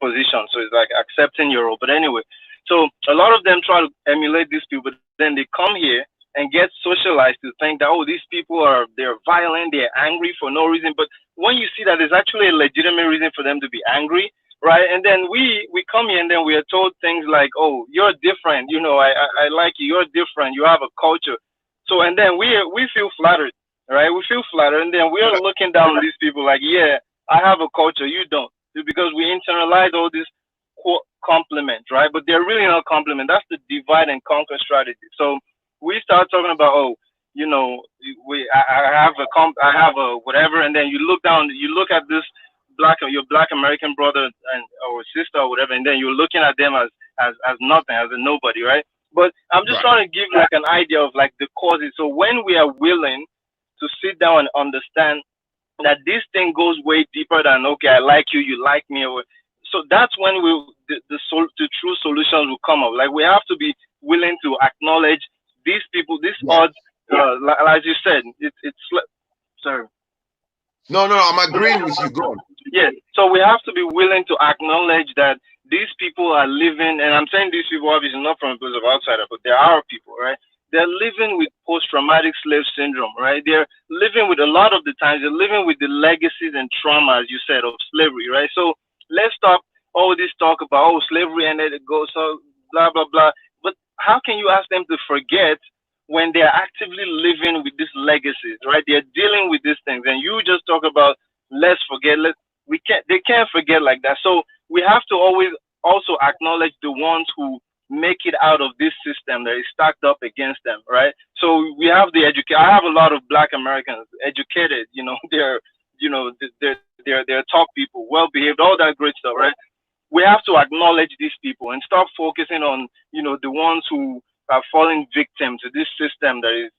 position. So it's like accepting your role. But anyway, so a lot of them try to emulate these people, but then they come here and get socialized to think that, oh, these people they're violent, they're angry for no reason. But when you see that there's actually a legitimate reason for them to be angry, right? And then we come here and then we are told things like, oh, you're different, I like you, you're different, you have a culture. So and then we feel flattered, right? We feel flattered, and then we're looking down on these people like, yeah, I have a culture, you don't, because we internalize all these compliments, right? But they're really not compliments. That's the divide and conquer strategy. So we start talking about, oh, I have a whatever, and then you look down, you look at this your Black American brother or sister or whatever, and then you're looking at them as nothing, as a nobody, right? But I'm just trying to give like an idea of like the causes. So when we are willing to sit down and understand that this thing goes way deeper than, okay, I like you, you like me, so that's when the true solutions will come up. Like we have to be willing to acknowledge these people, these odds, as you said, it's sorry. No, I'm agreeing with you. Go on. Yeah, so we have to be willing to acknowledge that these people are living, and I'm saying these people obviously not from a place of outsider, but there are people, right? They're living with post-traumatic slave syndrome, right? They're living with, a lot of the times, they're living with the legacies and trauma, as you said, of slavery, right? So let's stop all this talk about, oh, slavery ended, it goes, so blah, blah, blah. But how can you ask them to forget when they're actively living with these legacies, right? They're dealing with these things. And you just talk about, let's forget, they can't forget like that. So we have to always also acknowledge the ones who make it out of this system that is stacked up against them, right? So we have I have a lot of Black Americans, educated, they're top people, well behaved, all that great stuff, right? We have to acknowledge these people and stop focusing on, the ones who are falling victim to this system that is,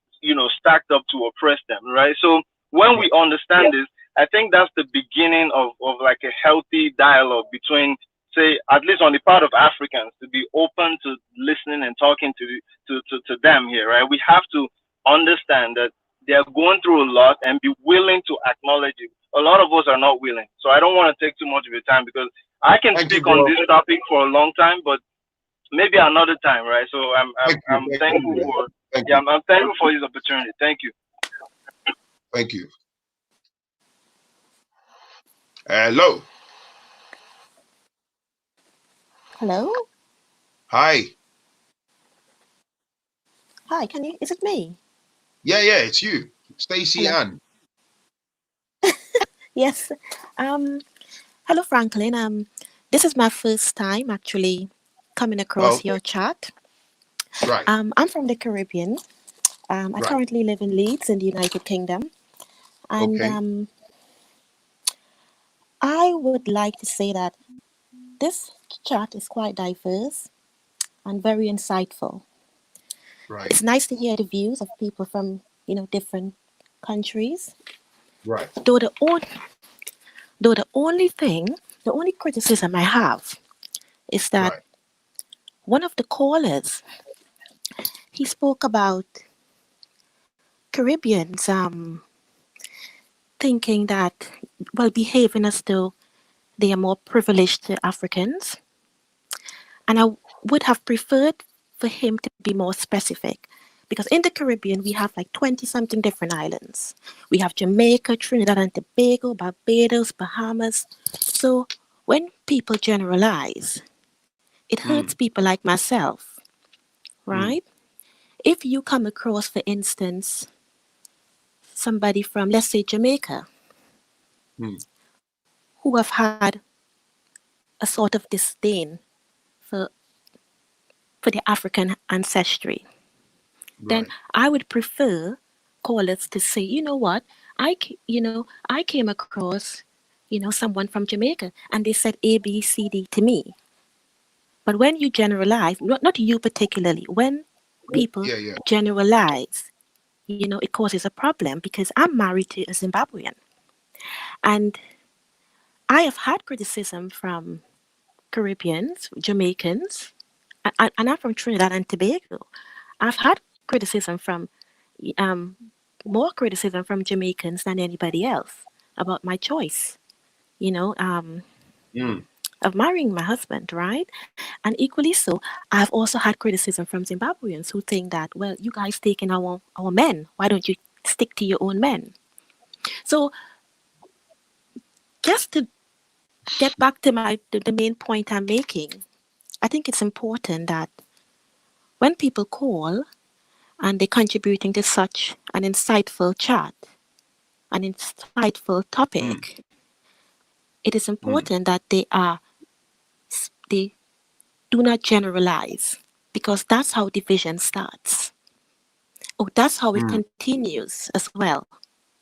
stacked up to oppress them, right? So when we understand this, I think that's the beginning of like a healthy dialogue between, say, at least on the part of Africans, to be open to listening and talking to them here, right? We have to understand that they're going through a lot and be willing to acknowledge it. A lot of us are not willing. So I don't want to take too much of your time, because I can speak on this topic for a long time, but maybe another time, right? So I'm thankful for I'm thankful for this opportunity. Thank you. Thank you. Hello. Hello. Hi. Hi. Is it me? Yeah, it's you, Stacey Ann. Yes. Hello, Phrankleen. This is my first time actually coming across your chat. Right. I'm from the Caribbean. I currently live in Leeds in the United Kingdom. And I would like to say that this chat is quite diverse and very insightful. Right. It's nice to hear the views of people from, different countries. Right. Though the only criticism I have is that one of the callers, he spoke about Caribbeans thinking that, behaving as though they are more privileged to Africans. And I would have preferred for him to be more specific, because in the Caribbean, we have like 20-something different islands. We have Jamaica, Trinidad and Tobago, Barbados, Bahamas. So when people generalize, it hurts people like myself, right? If you come across, for instance, somebody from, let's say, Jamaica, who have had a sort of disdain for the African ancestry, then I would prefer callers to say, you know what, I came across, someone from Jamaica and they said A, B, C, D to me. But when you generalize, not you particularly, when people generalize, it causes a problem, because I'm married to a Zimbabwean. And I have had criticism from Caribbeans, Jamaicans, and I'm from Trinidad and Tobago. I've had criticism from, um, more criticism from Jamaicans than anybody else about my choice, you know, of marrying my husband, right? And equally so, I've also had criticism from Zimbabweans who think that, well, you guys taking our men. Why don't you stick to your own men? So just to get back to the main point I'm making, I think it's important that when people call and they're contributing to such an insightful chat, an insightful topic, it is important that they do not generalize, because that's how division starts. Oh, that's how it continues as well.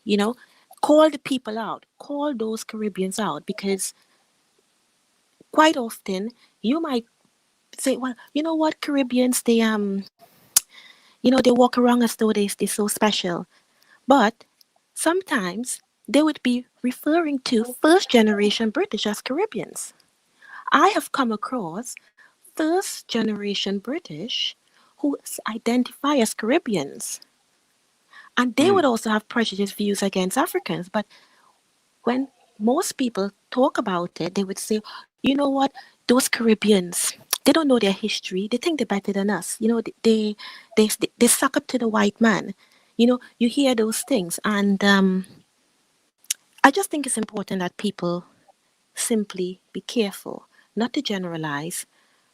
You know, call the people out, call those Caribbeans out, because quite often you might say, well, you know what, Caribbeans, they walk around as though they're so special. But sometimes they would be referring to first generation British as Caribbeans. I have come across first generation British who identify as Caribbeans. And they would also have prejudiced views against Africans. But when most people talk about it, they would say, you know what, those Caribbeans, they don't know their history. They think they're better than us. They suck up to the white man. You hear those things. And I just think it's important that people simply be careful, not to generalize,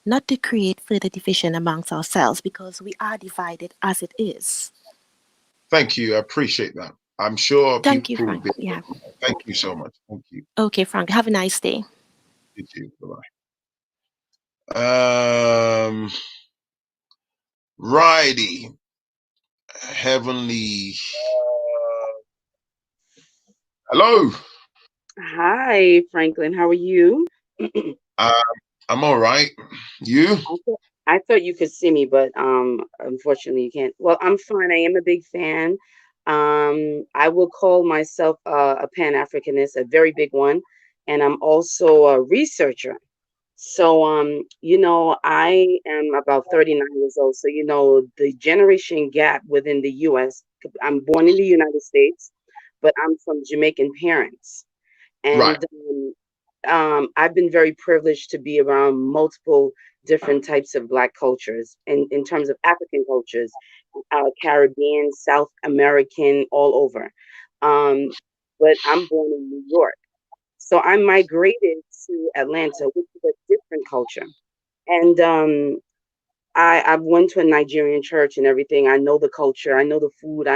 not to create further division amongst ourselves, because we are divided as it is. Thank you. I appreciate that. I'm sure Thank you, people will Frank. be. Yeah. Thank you so much. Thank you. Okay, Frank. Have a nice day. You too. Bye-bye. Righty. Heavenly. Hello. Hi, Phrankleen. How are you? I'm all right. You? I thought you could see me, but unfortunately you can't. Well, I'm fine. I am a big fan. I will call myself a Pan-Africanist, a very big one, and I'm also a researcher. So, I am about 39 years old. So, the generation gap within the U.S. I'm born in the United States, but I'm from Jamaican parents. Right. And I've been very privileged to be around multiple different types of Black cultures in terms of African cultures, Caribbean, South American, all over. Um, but I'm born in New York. So I migrated to Atlanta, which is a different culture. And I went to a Nigerian church and everything. I know the culture. I know the food.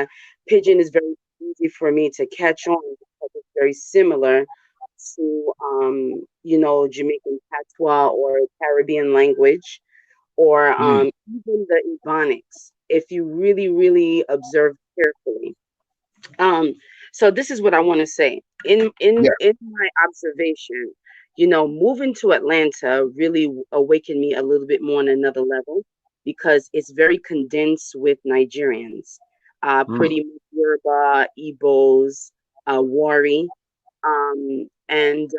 Pidgin is very easy for me to catch on because it's very similar to Jamaican patois or Caribbean language, or even the Ebonics, if you really, really observe carefully. So this is what I want to say. In my observation, moving to Atlanta really awakened me a little bit more on another level, because it's very condensed with Nigerians, pretty much Yoruba, Igbos, Wari, and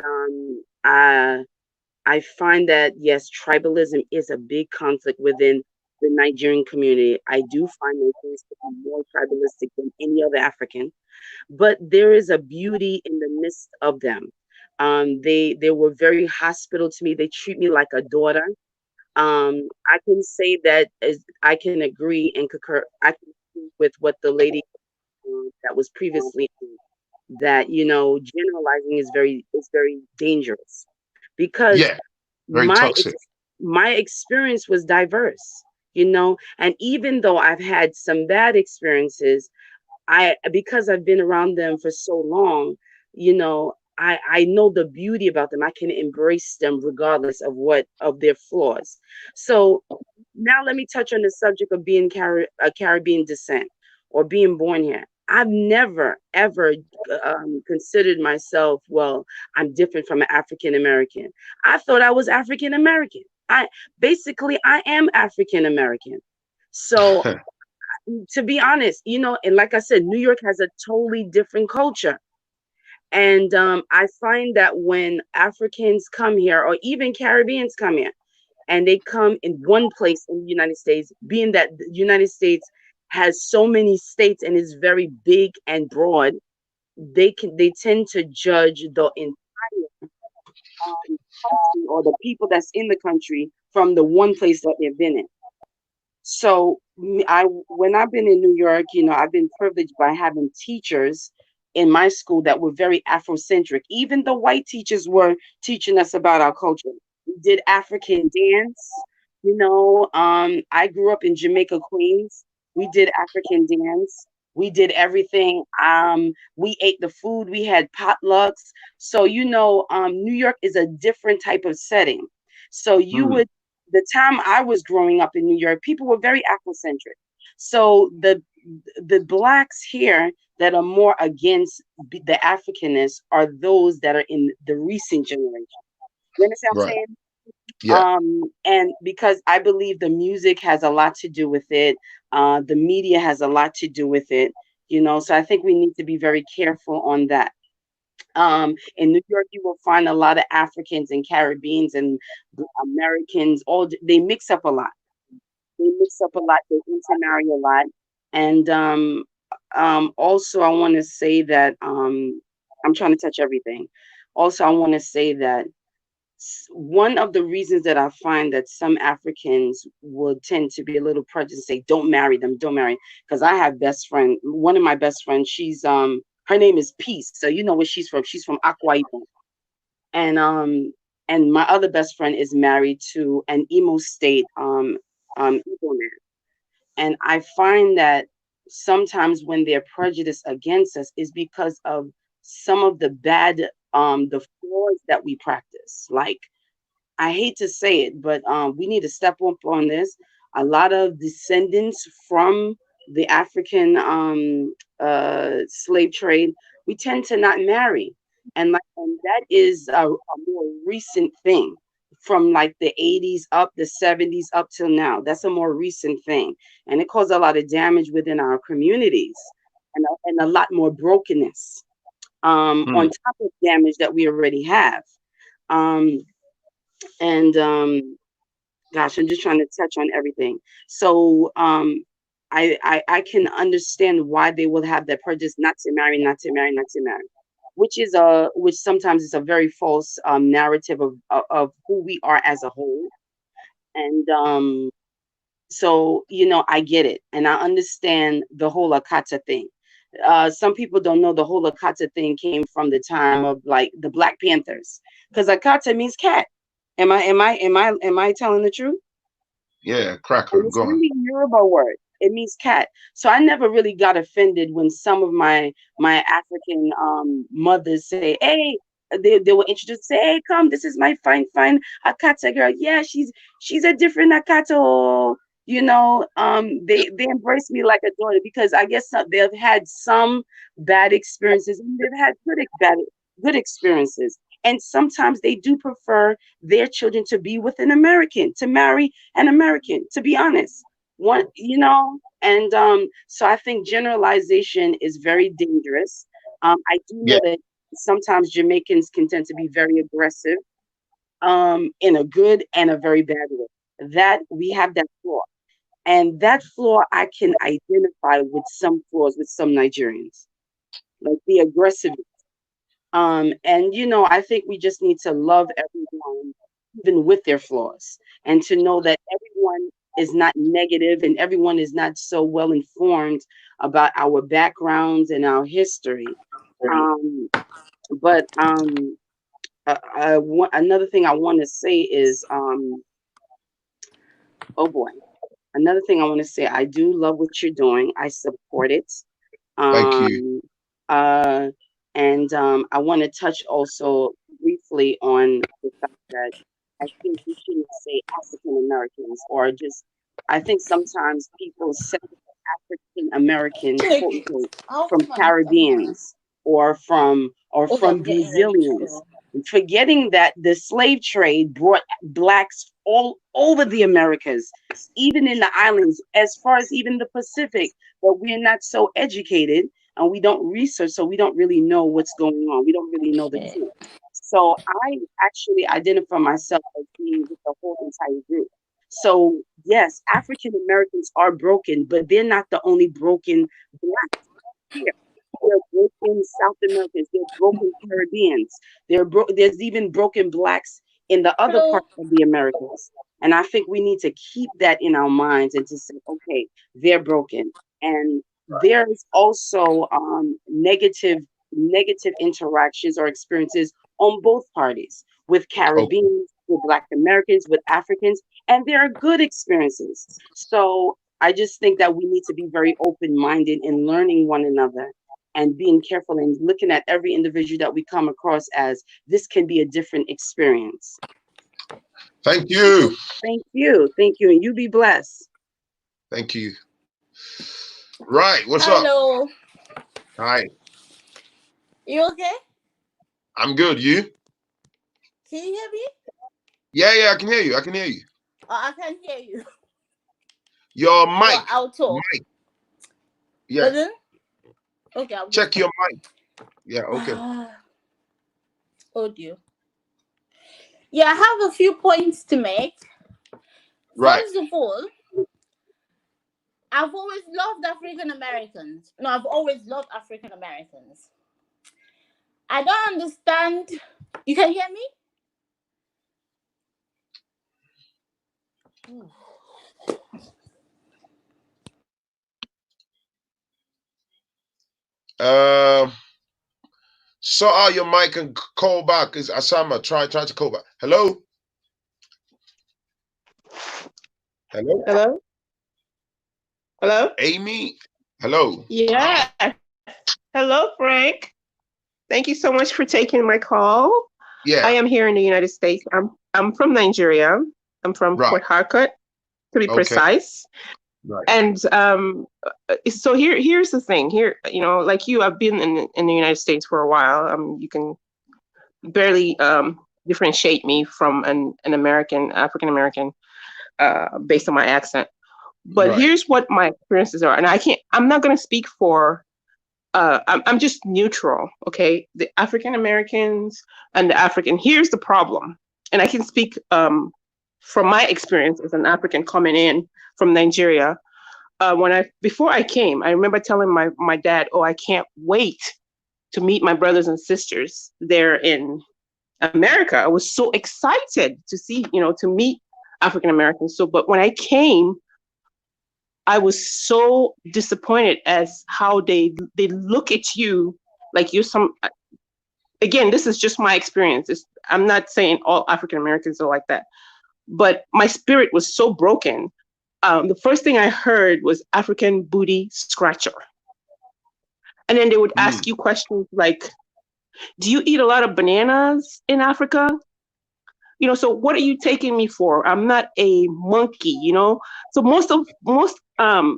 I find that yes, tribalism is a big conflict within the Nigerian community. I do find Nigerians to be more tribalistic than any other African, but there is a beauty in the midst of them. They were very hospitable to me. They treat me like a daughter. I can say that I can agree and concur. I can agree with what the lady that was previously, that generalizing is very dangerous, because Very my toxic. my experience was diverse, and even though I've had some bad experiences, because I've been around them for so long, I know the beauty about them. I can embrace them regardless of their flaws. So now let me touch on the subject of being Caribbean descent or being born here. I've never ever considered myself, well, I'm different from an African American. I thought I was African American. I am African American. So to be honest, and like I said, New York has a totally different culture. And I find that when Africans come here, or even Caribbeans come here, and they come in one place in the United States, being that the United States has so many states and is very big and broad, they tend to judge the entire country or the people that's in the country from the one place that they've been in. So when I've been in New York, I've been privileged by having teachers in my school that were very Afrocentric. Even the white teachers were teaching us about our culture. We did African dance. I grew up in Jamaica, Queens. We did African dance. We did everything. We ate the food. We had potlucks. So, New York is a different type of setting. So the time I was growing up in New York, people were very Afrocentric. So the blacks here that are more against the Africanness are those that are in the recent generation. You understand what I'm saying? Yeah. And because I believe the music has a lot to do with it, the media has a lot to do with it, so I think we need to be very careful on that. In New York, you will find a lot of Africans and Caribbeans and Americans. They mix up a lot. They mix up a lot. They intermarry a lot. And also, I want to say that I'm trying to touch everything. Also, I want to say that one of the reasons that I find that some Africans will tend to be a little prejudiced, say, don't marry them, don't marry. Because I have best friend, one of my best friends, she's her name is Peace. So you know where she's from. She's from Akwa Ibom. And my other best friend is married to an Imo State Igbo man. And I find that sometimes when they're prejudiced against us is because of some of the bad the flaws that we practice. Like, I hate to say it, but we need to step up on this. A lot of descendants from the African slave trade, we tend to not marry, and that is a more recent thing from like the 80s up, the 70s up till now. That's a more recent thing, and it caused a lot of damage within our communities, and a lot more brokenness on top of damage that we already have. Um, and gosh, I'm just trying to touch on everything. So I can understand why they will have that prejudice not to marry, not to marry, not to marry, which sometimes is a very false narrative of who we are as a whole. And so I get it, and I understand the whole Akata thing. Some people don't know the whole Akata thing came from the time of like the Black Panthers, because Akata means cat. Am I telling the truth? Yeah, cracker. And it's Go on. really a Yoruba word. It means cat. So I never really got offended when some of my African mothers say, "Hey," they were introduced, say, "Hey, come, this is my fine Akata girl. Yeah, she's a different Akata." They embrace me like a daughter because I guess they've had some bad experiences and they've had good experiences. And sometimes they do prefer their children to be with an American, to marry an American, to be honest. And so I think generalization is very dangerous. I do know that sometimes Jamaicans can tend to be very aggressive in a good and a very bad way. That we have that flaw. And that flaw I can identify with some flaws with some Nigerians, like the aggressiveness. And I think we just need to love everyone, even with their flaws, and to know that everyone is not negative and everyone is not so well informed about our backgrounds and our history. But another thing I want to say is, oh boy, another thing I want to say, I do love what you're doing. I support it. Thank you. And I want to touch also briefly on the fact that I think we shouldn't say African Americans, or just, I think sometimes people say African Americans, quote unquote, from Caribbeans or from Brazilians, forgetting that the slave trade brought blacks all over the Americas, even in the islands, as far as even the Pacific, but we're not so educated and we don't research, so we don't really know what's going on. We don't really know the truth. So I actually identify myself as being with the whole entire group. So yes, African Americans are broken, but they're not the only broken Blacks here. They're broken South Americans. They're broken Caribbeans. There's even broken Blacks in the other parts of the Americas. And I think we need to keep that in our minds and to say, okay, they're broken. And there's also negative interactions or experiences on both parties with Caribbeans, with Black Americans, with Africans, and there are good experiences. So I just think that we need to be very open-minded in learning one another and being careful and looking at every individual that we come across as this can be a different experience. Thank you. Thank you. Thank you. And you be blessed. Thank you. Right. What's Hello. up? Hi. You okay? I'm good. You? Can you hear me? Yeah, I can hear you. I can hear you. Oh, I can hear you. Your mic. Well, I'll talk. Mic. Yeah. Pardon? Okay. Check your mic. Yeah, okay. Oh dear. Yeah, I have a few points to make. Right. First of all, I've always loved African Americans. No, I've always loved African Americans. I don't understand. You can hear me? So your mic and call back. Is Asama try to call back. Hello? Hello? Hello? Hello? Amy? Hello? Yeah. Hello, Frank. Thank you so much for taking my call. Yeah. I am here in the United States. I'm from Nigeria. I'm from Port Harcourt, to be precise. Right. And so here's the thing. Here, you know, like you, I've been in the United States for a while. You can barely differentiate me from an African American, based on my accent. But here's what my experiences are, and I'm not going to speak for. I'm just neutral, okay? The African Americans and the African. Here's the problem, and I can speak from my experience as an African coming in from Nigeria. Before I came, I remember telling my dad, "Oh, I can't wait to meet my brothers and sisters there in America." I was so excited to see, to meet African Americans. But when I came, I was so disappointed as how they look at you like you're some. Again, this is just my experience. I'm not saying all African Americans are like that, but my spirit was so broken. The first thing I heard was African booty scratcher. And then they would ask you questions like, do you eat a lot of bananas in Africa? So what are you taking me for? I'm not a monkey, So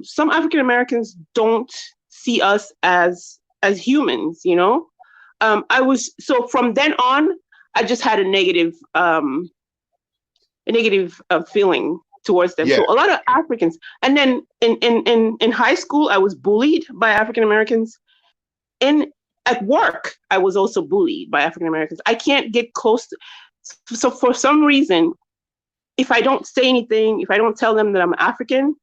some African Americans don't see us as humans, so from then on, I just had a negative feeling towards them. Yeah. So a lot of Africans, and then in high school, I was bullied by African Americans. At work, I was also bullied by African Americans. I can't get close so for some reason, if I don't say anything, if I don't tell them that I'm African,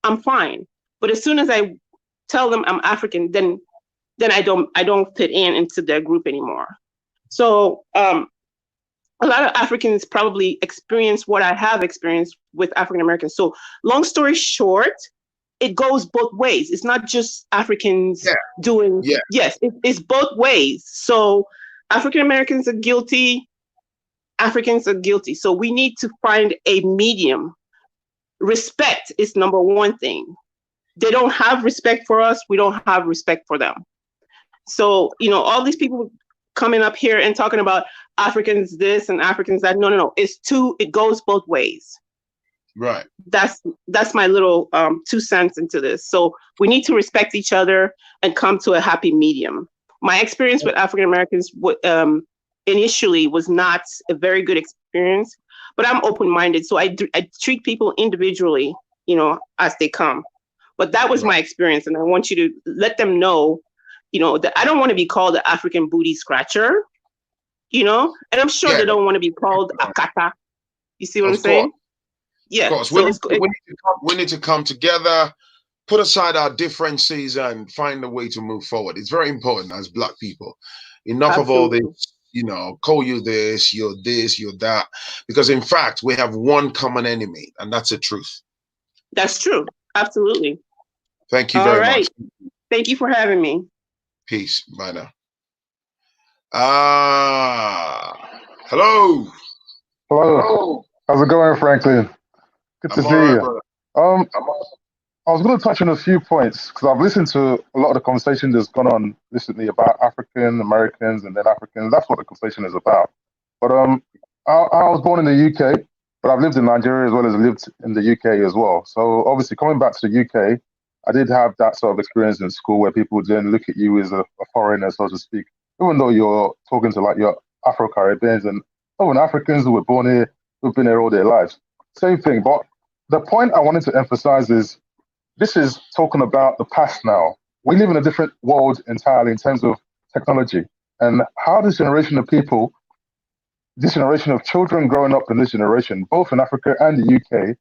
I'm fine. But as soon as I tell them I'm African, then I don't fit into their group anymore. So a lot of Africans probably experience what I have experienced with African Americans. So long story short, it goes both ways. It's not just Africans doing. Yeah. Yes, it's both ways. So African Americans are guilty. Africans are guilty. So we need to find a medium. Respect is number one thing. They don't have respect for us. We don't have respect for them. So, all these people coming up here and talking about Africans this and Africans that. No. It goes both ways. Right. That's my little 2 cents into this. So we need to respect each other and come to a happy medium. My experience with African Americans initially was not a very good experience, but I'm open-minded. So I treat people individually, as they come. But that was my experience. And I want you to let them know, you know, I don't want to be called the African booty scratcher, you know, and I'm sure they don't want to be called Akata. You see what I'm saying? Yeah. Of course. So we need to come together, put aside our differences, and find a way to move forward. It's very important as Black people. Enough of all this, you know, call you this, you're that. Because in fact, we have one common enemy, and that's the truth. That's true. Absolutely. Thank you very much. Thank you for having me. Peace. Bye now. Hello. Hello. How's it going, Phrankleen? Good to see you. I was going to touch on a few points because I've listened to a lot of the conversation that's gone on recently about African Americans and then Africans. That's what the conversation is about. But I was born in the UK, but I've lived in Nigeria as well as lived in the UK as well. So obviously coming back to the UK, I did have that sort of experience in school where people then look at you as a foreigner, so to speak, even though you're talking to like your Afro-Caribbeans and even Africans who were born here, who've been here all their lives. Same thing. But the point I wanted to emphasize is this is talking about the past now. We live in a different world entirely in terms of technology and how this generation of people, this generation of children growing up in this generation, both in Africa and the UK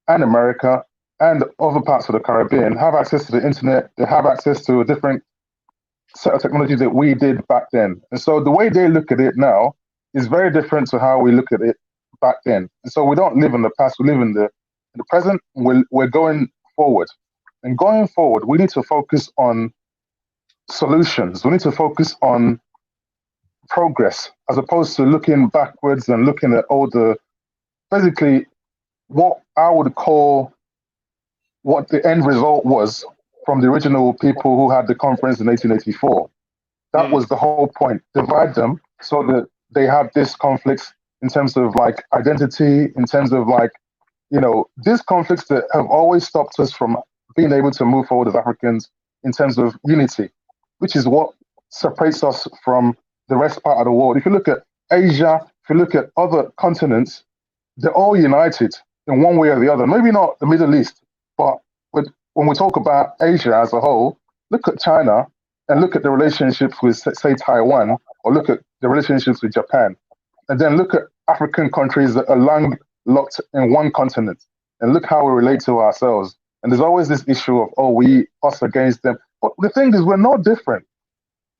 and America and other parts of the Caribbean, have access to the internet. They have access to a different set of technology that we did back then. And so the way they look at it now is very different to how we look at it back then. And so we don't live in the past, we live in the present. We're going forward. And going forward, we need to focus on solutions. We need to focus on progress as opposed to looking backwards and looking at all the, basically, what I would call what the end result was from the original people who had the conference in 1884. That was the whole point. Divide them so that they have this conflicts in terms of like identity, in terms of like, you know, these conflicts that have always stopped us from being able to move forward as Africans in terms of unity, which is what separates us from the rest part of the world. If you look at Asia, if you look at other continents, they're all united in one way or the other. Maybe not the Middle East, but when we talk about Asia as a whole, look at China and look at the relationships with, say, Taiwan, or look at the relationships with Japan. And then look at African countries that are locked in one continent, and look how we relate to ourselves. And there's always this issue of, oh, us against them. But the thing is, we're not different.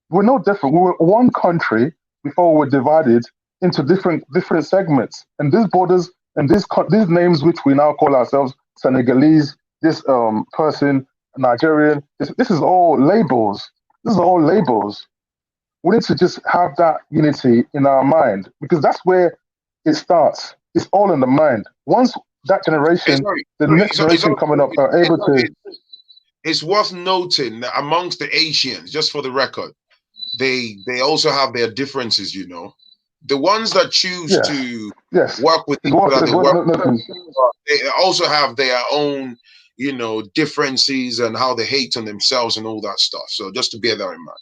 We're not different. We were one country before we were divided into different segments. And these borders and these names, which we now call ourselves Senegalese, this person, Nigerian, this is all labels. This is all labels. We need to just have that unity in our mind, because that's where it starts. It's all in the mind. Once that generation, the next generation coming up are able to. It's worth noting that amongst the Asians, just for the record, they also have their differences, you know. The ones that choose to work with people that they work with, they also have their own, you know, differences and how they hate on themselves and all that stuff. So just to bear that in mind.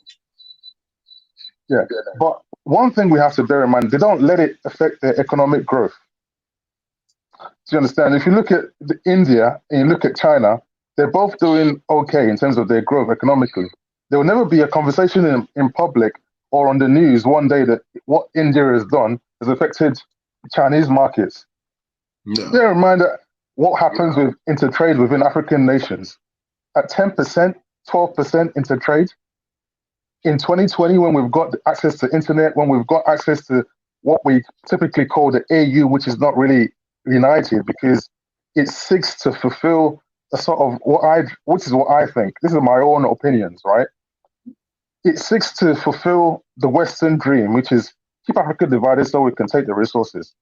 Yeah, but one thing we have to bear in mind, they don't let it affect their economic growth. Do you understand? If you look at India and you look at China, they're both doing okay in terms of their growth economically. There will never be a conversation in public or on the news one day that what India has done has affected Chinese markets. No. Bear in mind that what happens with intertrade within African nations, at 10%, 12% intertrade, in 2020, when we've got access to internet, when we've got access to what we typically call the AU, which is not really united because it seeks to fulfill a sort of which is what I think. This is my own opinions, right? It seeks to fulfill the Western dream, which is keep Africa divided so we can take the resources.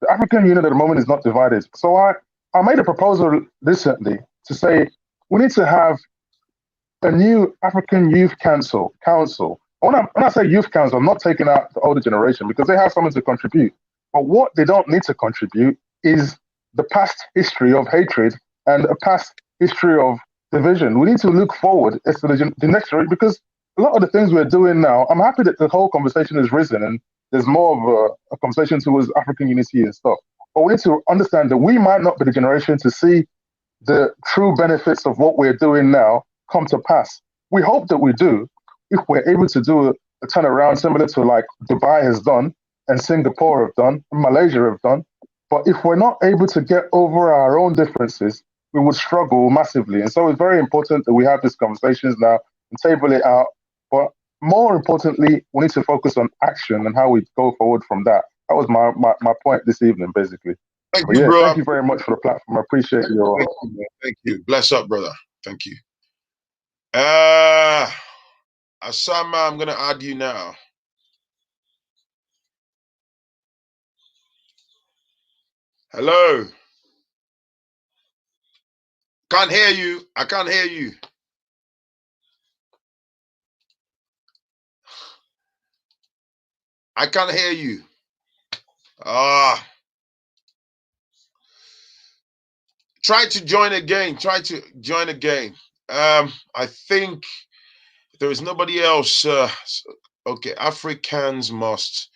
The African Union at the moment is not divided. So I made a proposal recently to say we need to have a new African Youth Council. When I say Youth Council, I'm not taking out the older generation because they have something to contribute. But what they don't need to contribute is the past history of hatred and a past history of division. We need to look forward as to the next generation, because a lot of the things we're doing now, I'm happy that the whole conversation has risen and there's more of a conversation towards African unity and stuff. But we need to understand that we might not be the generation to see the true benefits of what we're doing now come to pass. We hope that we do, if we're able to do a turnaround similar to like Dubai has done and Singapore have done, and Malaysia have done, but if we're not able to get over our own differences, we would struggle massively. And so it's very important that we have these conversations now and table it out. But more importantly, we need to focus on action and how we go forward from that. That was my point this evening, basically. Thank But you, yeah, bro. thank you very much for the platform. I appreciate your. Thank you, man. Thank you. Bless up, brother. Thank you. Asama, I'm gonna add you now. Hello. Can't hear you. I can't hear you. I can't hear you. Try to join again. Try to join again. I think there is nobody else. Okay, Africans must.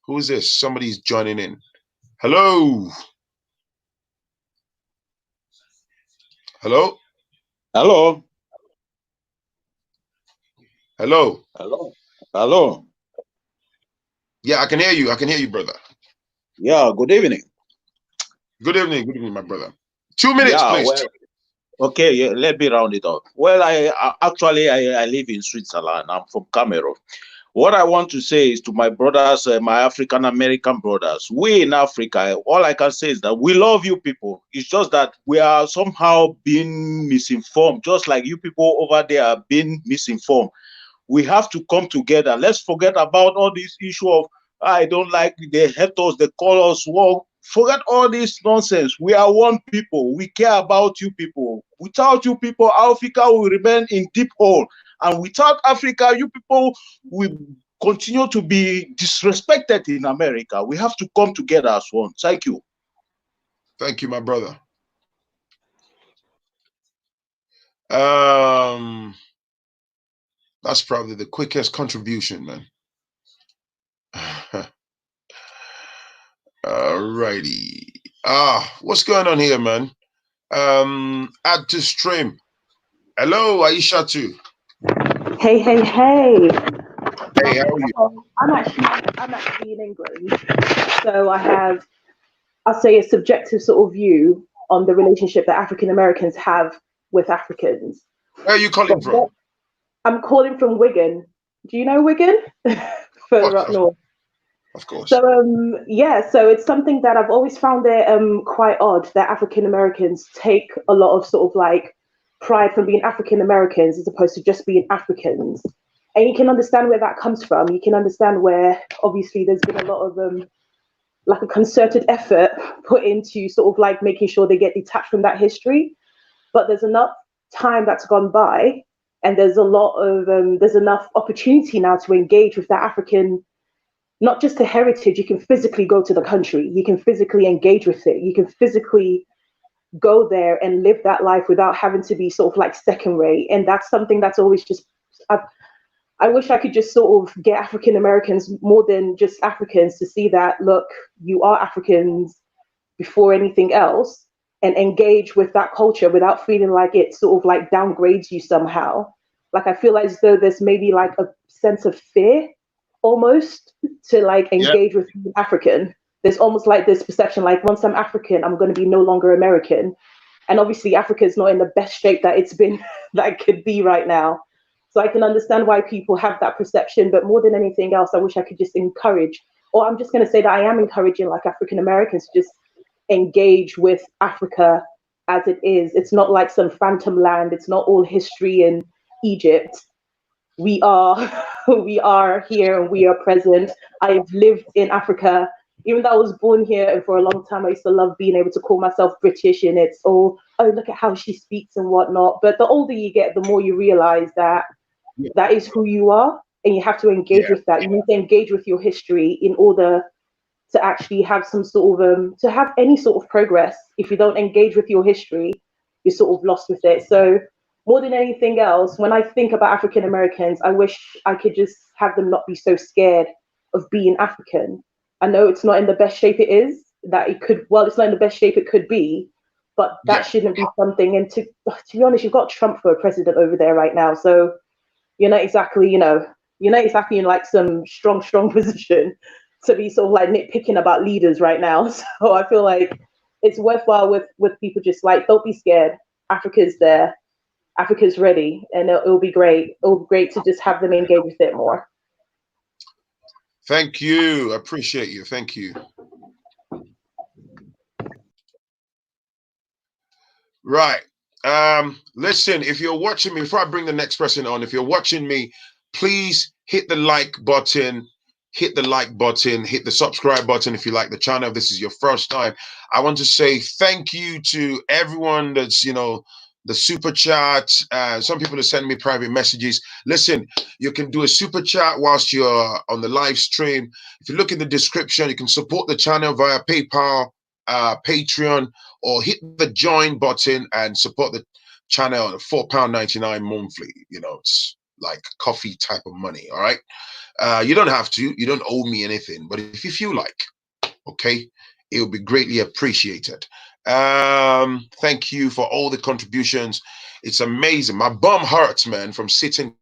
Who is this? Somebody's joining in. Hello. Hello. Hello. Hello. Hello. Hello. Yeah, I can hear you. I can hear you, brother. Yeah, good evening. Good evening. Good evening, my brother. 2 minutes, please. Well, okay, yeah, let me round it up. Well, I actually live in Switzerland. I'm from Cameroon. What I want to say is to my brothers, my African American brothers, we in Africa, all I can say is that we love you people. It's just that we are somehow being misinformed, just like you people over there are being misinformed. We have to come together. Let's forget about all this issue of, I don't like, they hate us, they call us war. Forget all this nonsense. We are one people. We care about you people. Without you people, Africa will remain in deep hole. And without Africa, you people will continue to be disrespected in America. We have to come together as one. Thank you. Thank you, my brother. That's probably the quickest contribution, man. Alrighty. What's going on here, man? Add to stream. Hello, Aisha too. Hey. Hey, how are you? I'm actually in England, so I'll say a subjective sort of view on the relationship that African Americans have with Africans. Where are you calling from? I'm calling from Wigan. Do you know Wigan? Further up north. Of course. So so it's something that I've always found it quite odd that African Americans take a lot of sort of like pride from being African Americans as opposed to just being Africans. And you can understand where that comes from. You can understand where obviously there's been a lot of like a concerted effort put into sort of like making sure they get detached from that history. But there's enough time that's gone by, and there's a lot of there's enough opportunity now to engage with that African, not just the heritage. You can physically go to the country, you can physically engage with it, you can physically go there and live that life without having to be sort of like second rate. And that's something that's always just, I wish I could just sort of get African Americans, more than just Africans, to see that, look, you are Africans before anything else, and engage with that culture without feeling like it sort of like downgrades you somehow. Like I feel as though there's maybe like a sense of fear almost to like engage with being African. There's almost like this perception, like once I'm African, I'm going to be no longer American. And obviously Africa is not in the best shape that it's been, that it could be right now. So I can understand why people have that perception, but more than anything else, I wish I could just encourage, or I'm just going to say that I am encouraging like African Americans to just engage with Africa as it is. It's not like some phantom land. It's not all history in Egypt. We are here and we are present. I've lived in Africa, even though I was born here, and for a long time I used to love being able to call myself British, and it's all, oh, look at how she speaks and whatnot. But the older you get, the more you realize that that is who you are, and you have to engage with that. You need to engage with your history in order to actually have some sort of to have any sort of progress. If you don't engage with your history, you're sort of lost with it. So more than anything else, when I think about African Americans, I wish I could just have them not be so scared of being African. I know it's not in the best shape it is, that it could, well, it's not in the best shape it could be, but that shouldn't be something. And to be honest, you've got Trump for a president over there right now. So you're not exactly, you're not exactly in like some strong position to be sort of like nitpicking about leaders right now. So I feel like it's worthwhile with people just like, don't be scared. Africa's there. Africa's ready, and it'll be great. It'll be great to just have them engage with it more. Thank you. I appreciate you. Thank you. Right. Listen, if you're watching me, before I bring the next person on, if you're watching me, please hit the like button, hit the subscribe button if you like the channel. If this is your first time, I want to say thank you to everyone that's, the super chat. Some people that send me private messages. Listen, you can do a super chat whilst you're on the live stream. If you look in the description, you can support the channel via PayPal, Patreon, or hit the join button and support the channel at £4.99 monthly. It's like coffee type of money. All right. You don't have to, you don't owe me anything, but if you feel like, okay, it will be greatly appreciated. Thank you for all the contributions. It's amazing. My bum hurts, man, from sitting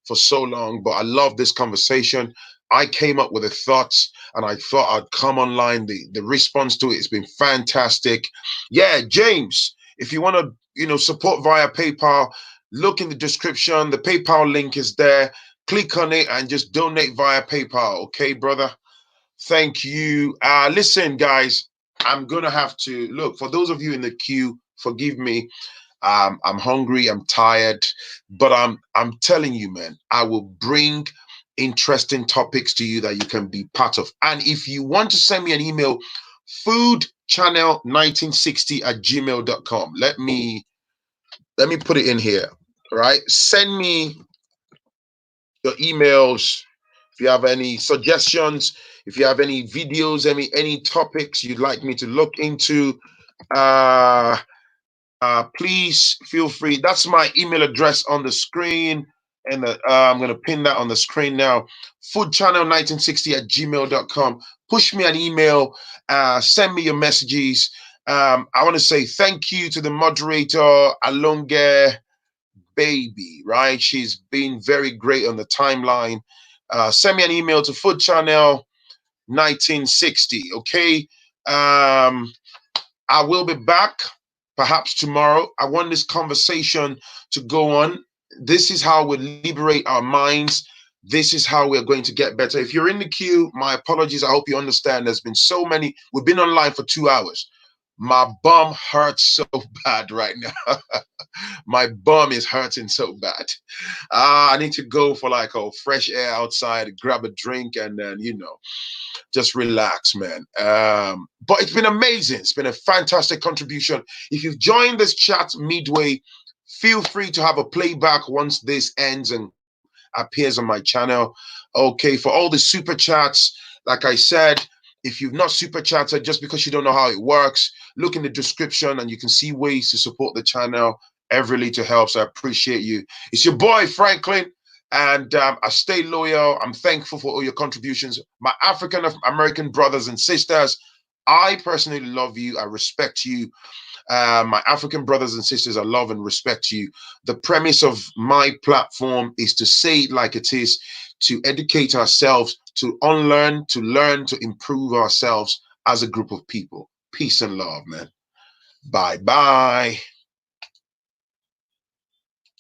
for so long, but I love this conversation. I came up with the thoughts and I thought I'd come online. The response to it has been fantastic. Yeah, James, if you want to, support via PayPal, look in the description. The PayPal link is there. Click on it and just donate via PayPal. Okay, brother? Thank you. Listen, guys, I'm going to have to look for those of you in the queue. Forgive me. I'm hungry. I'm tired, but I'm telling you, man, I will bring interesting topics to you that you can be part of. And if you want to send me an email, foodchannel1960@gmail.com. Let me put it in here. Right? Send me your emails. If you have any suggestions, if you have any videos, any topics you'd like me to look into, please feel free. That's my email address on the screen, and I'm going to pin that on the screen now. foodchannel1960@gmail.com. Push me an email. Send me your messages. I want to say thank you to the moderator, Alonge Baby, right? She's been very great on the timeline. Send me an email to foodchannel1960. Okay. I will be back perhaps tomorrow. I want this conversation to go on. This is how we liberate our minds. This is how we're going to get better. If you're in the queue, my apologies. I hope you understand. There's been so many. We've been online for 2 hours. My bum hurts so bad right now. My bum is hurting so bad. I need to go for like fresh air outside, grab a drink, and then, just relax, man. But it's been amazing. It's been a fantastic contribution. If you've joined this chat midway, feel free to have a playback once this ends and appears on my channel. Okay, for all the super chats, like I said, if you've not super chatted, just because you don't know how it works, look in the description and you can see ways to support the channel. Every little helps. I appreciate you. It's your boy, Phrankleen. And I stay loyal. I'm thankful for all your contributions. My African American brothers and sisters, I personally love you. I respect you. My African brothers and sisters, I love and respect you. The premise of my platform is to say it like it is, to educate ourselves, to unlearn, to learn, to improve ourselves as a group of people. Peace and love, man. Bye-bye.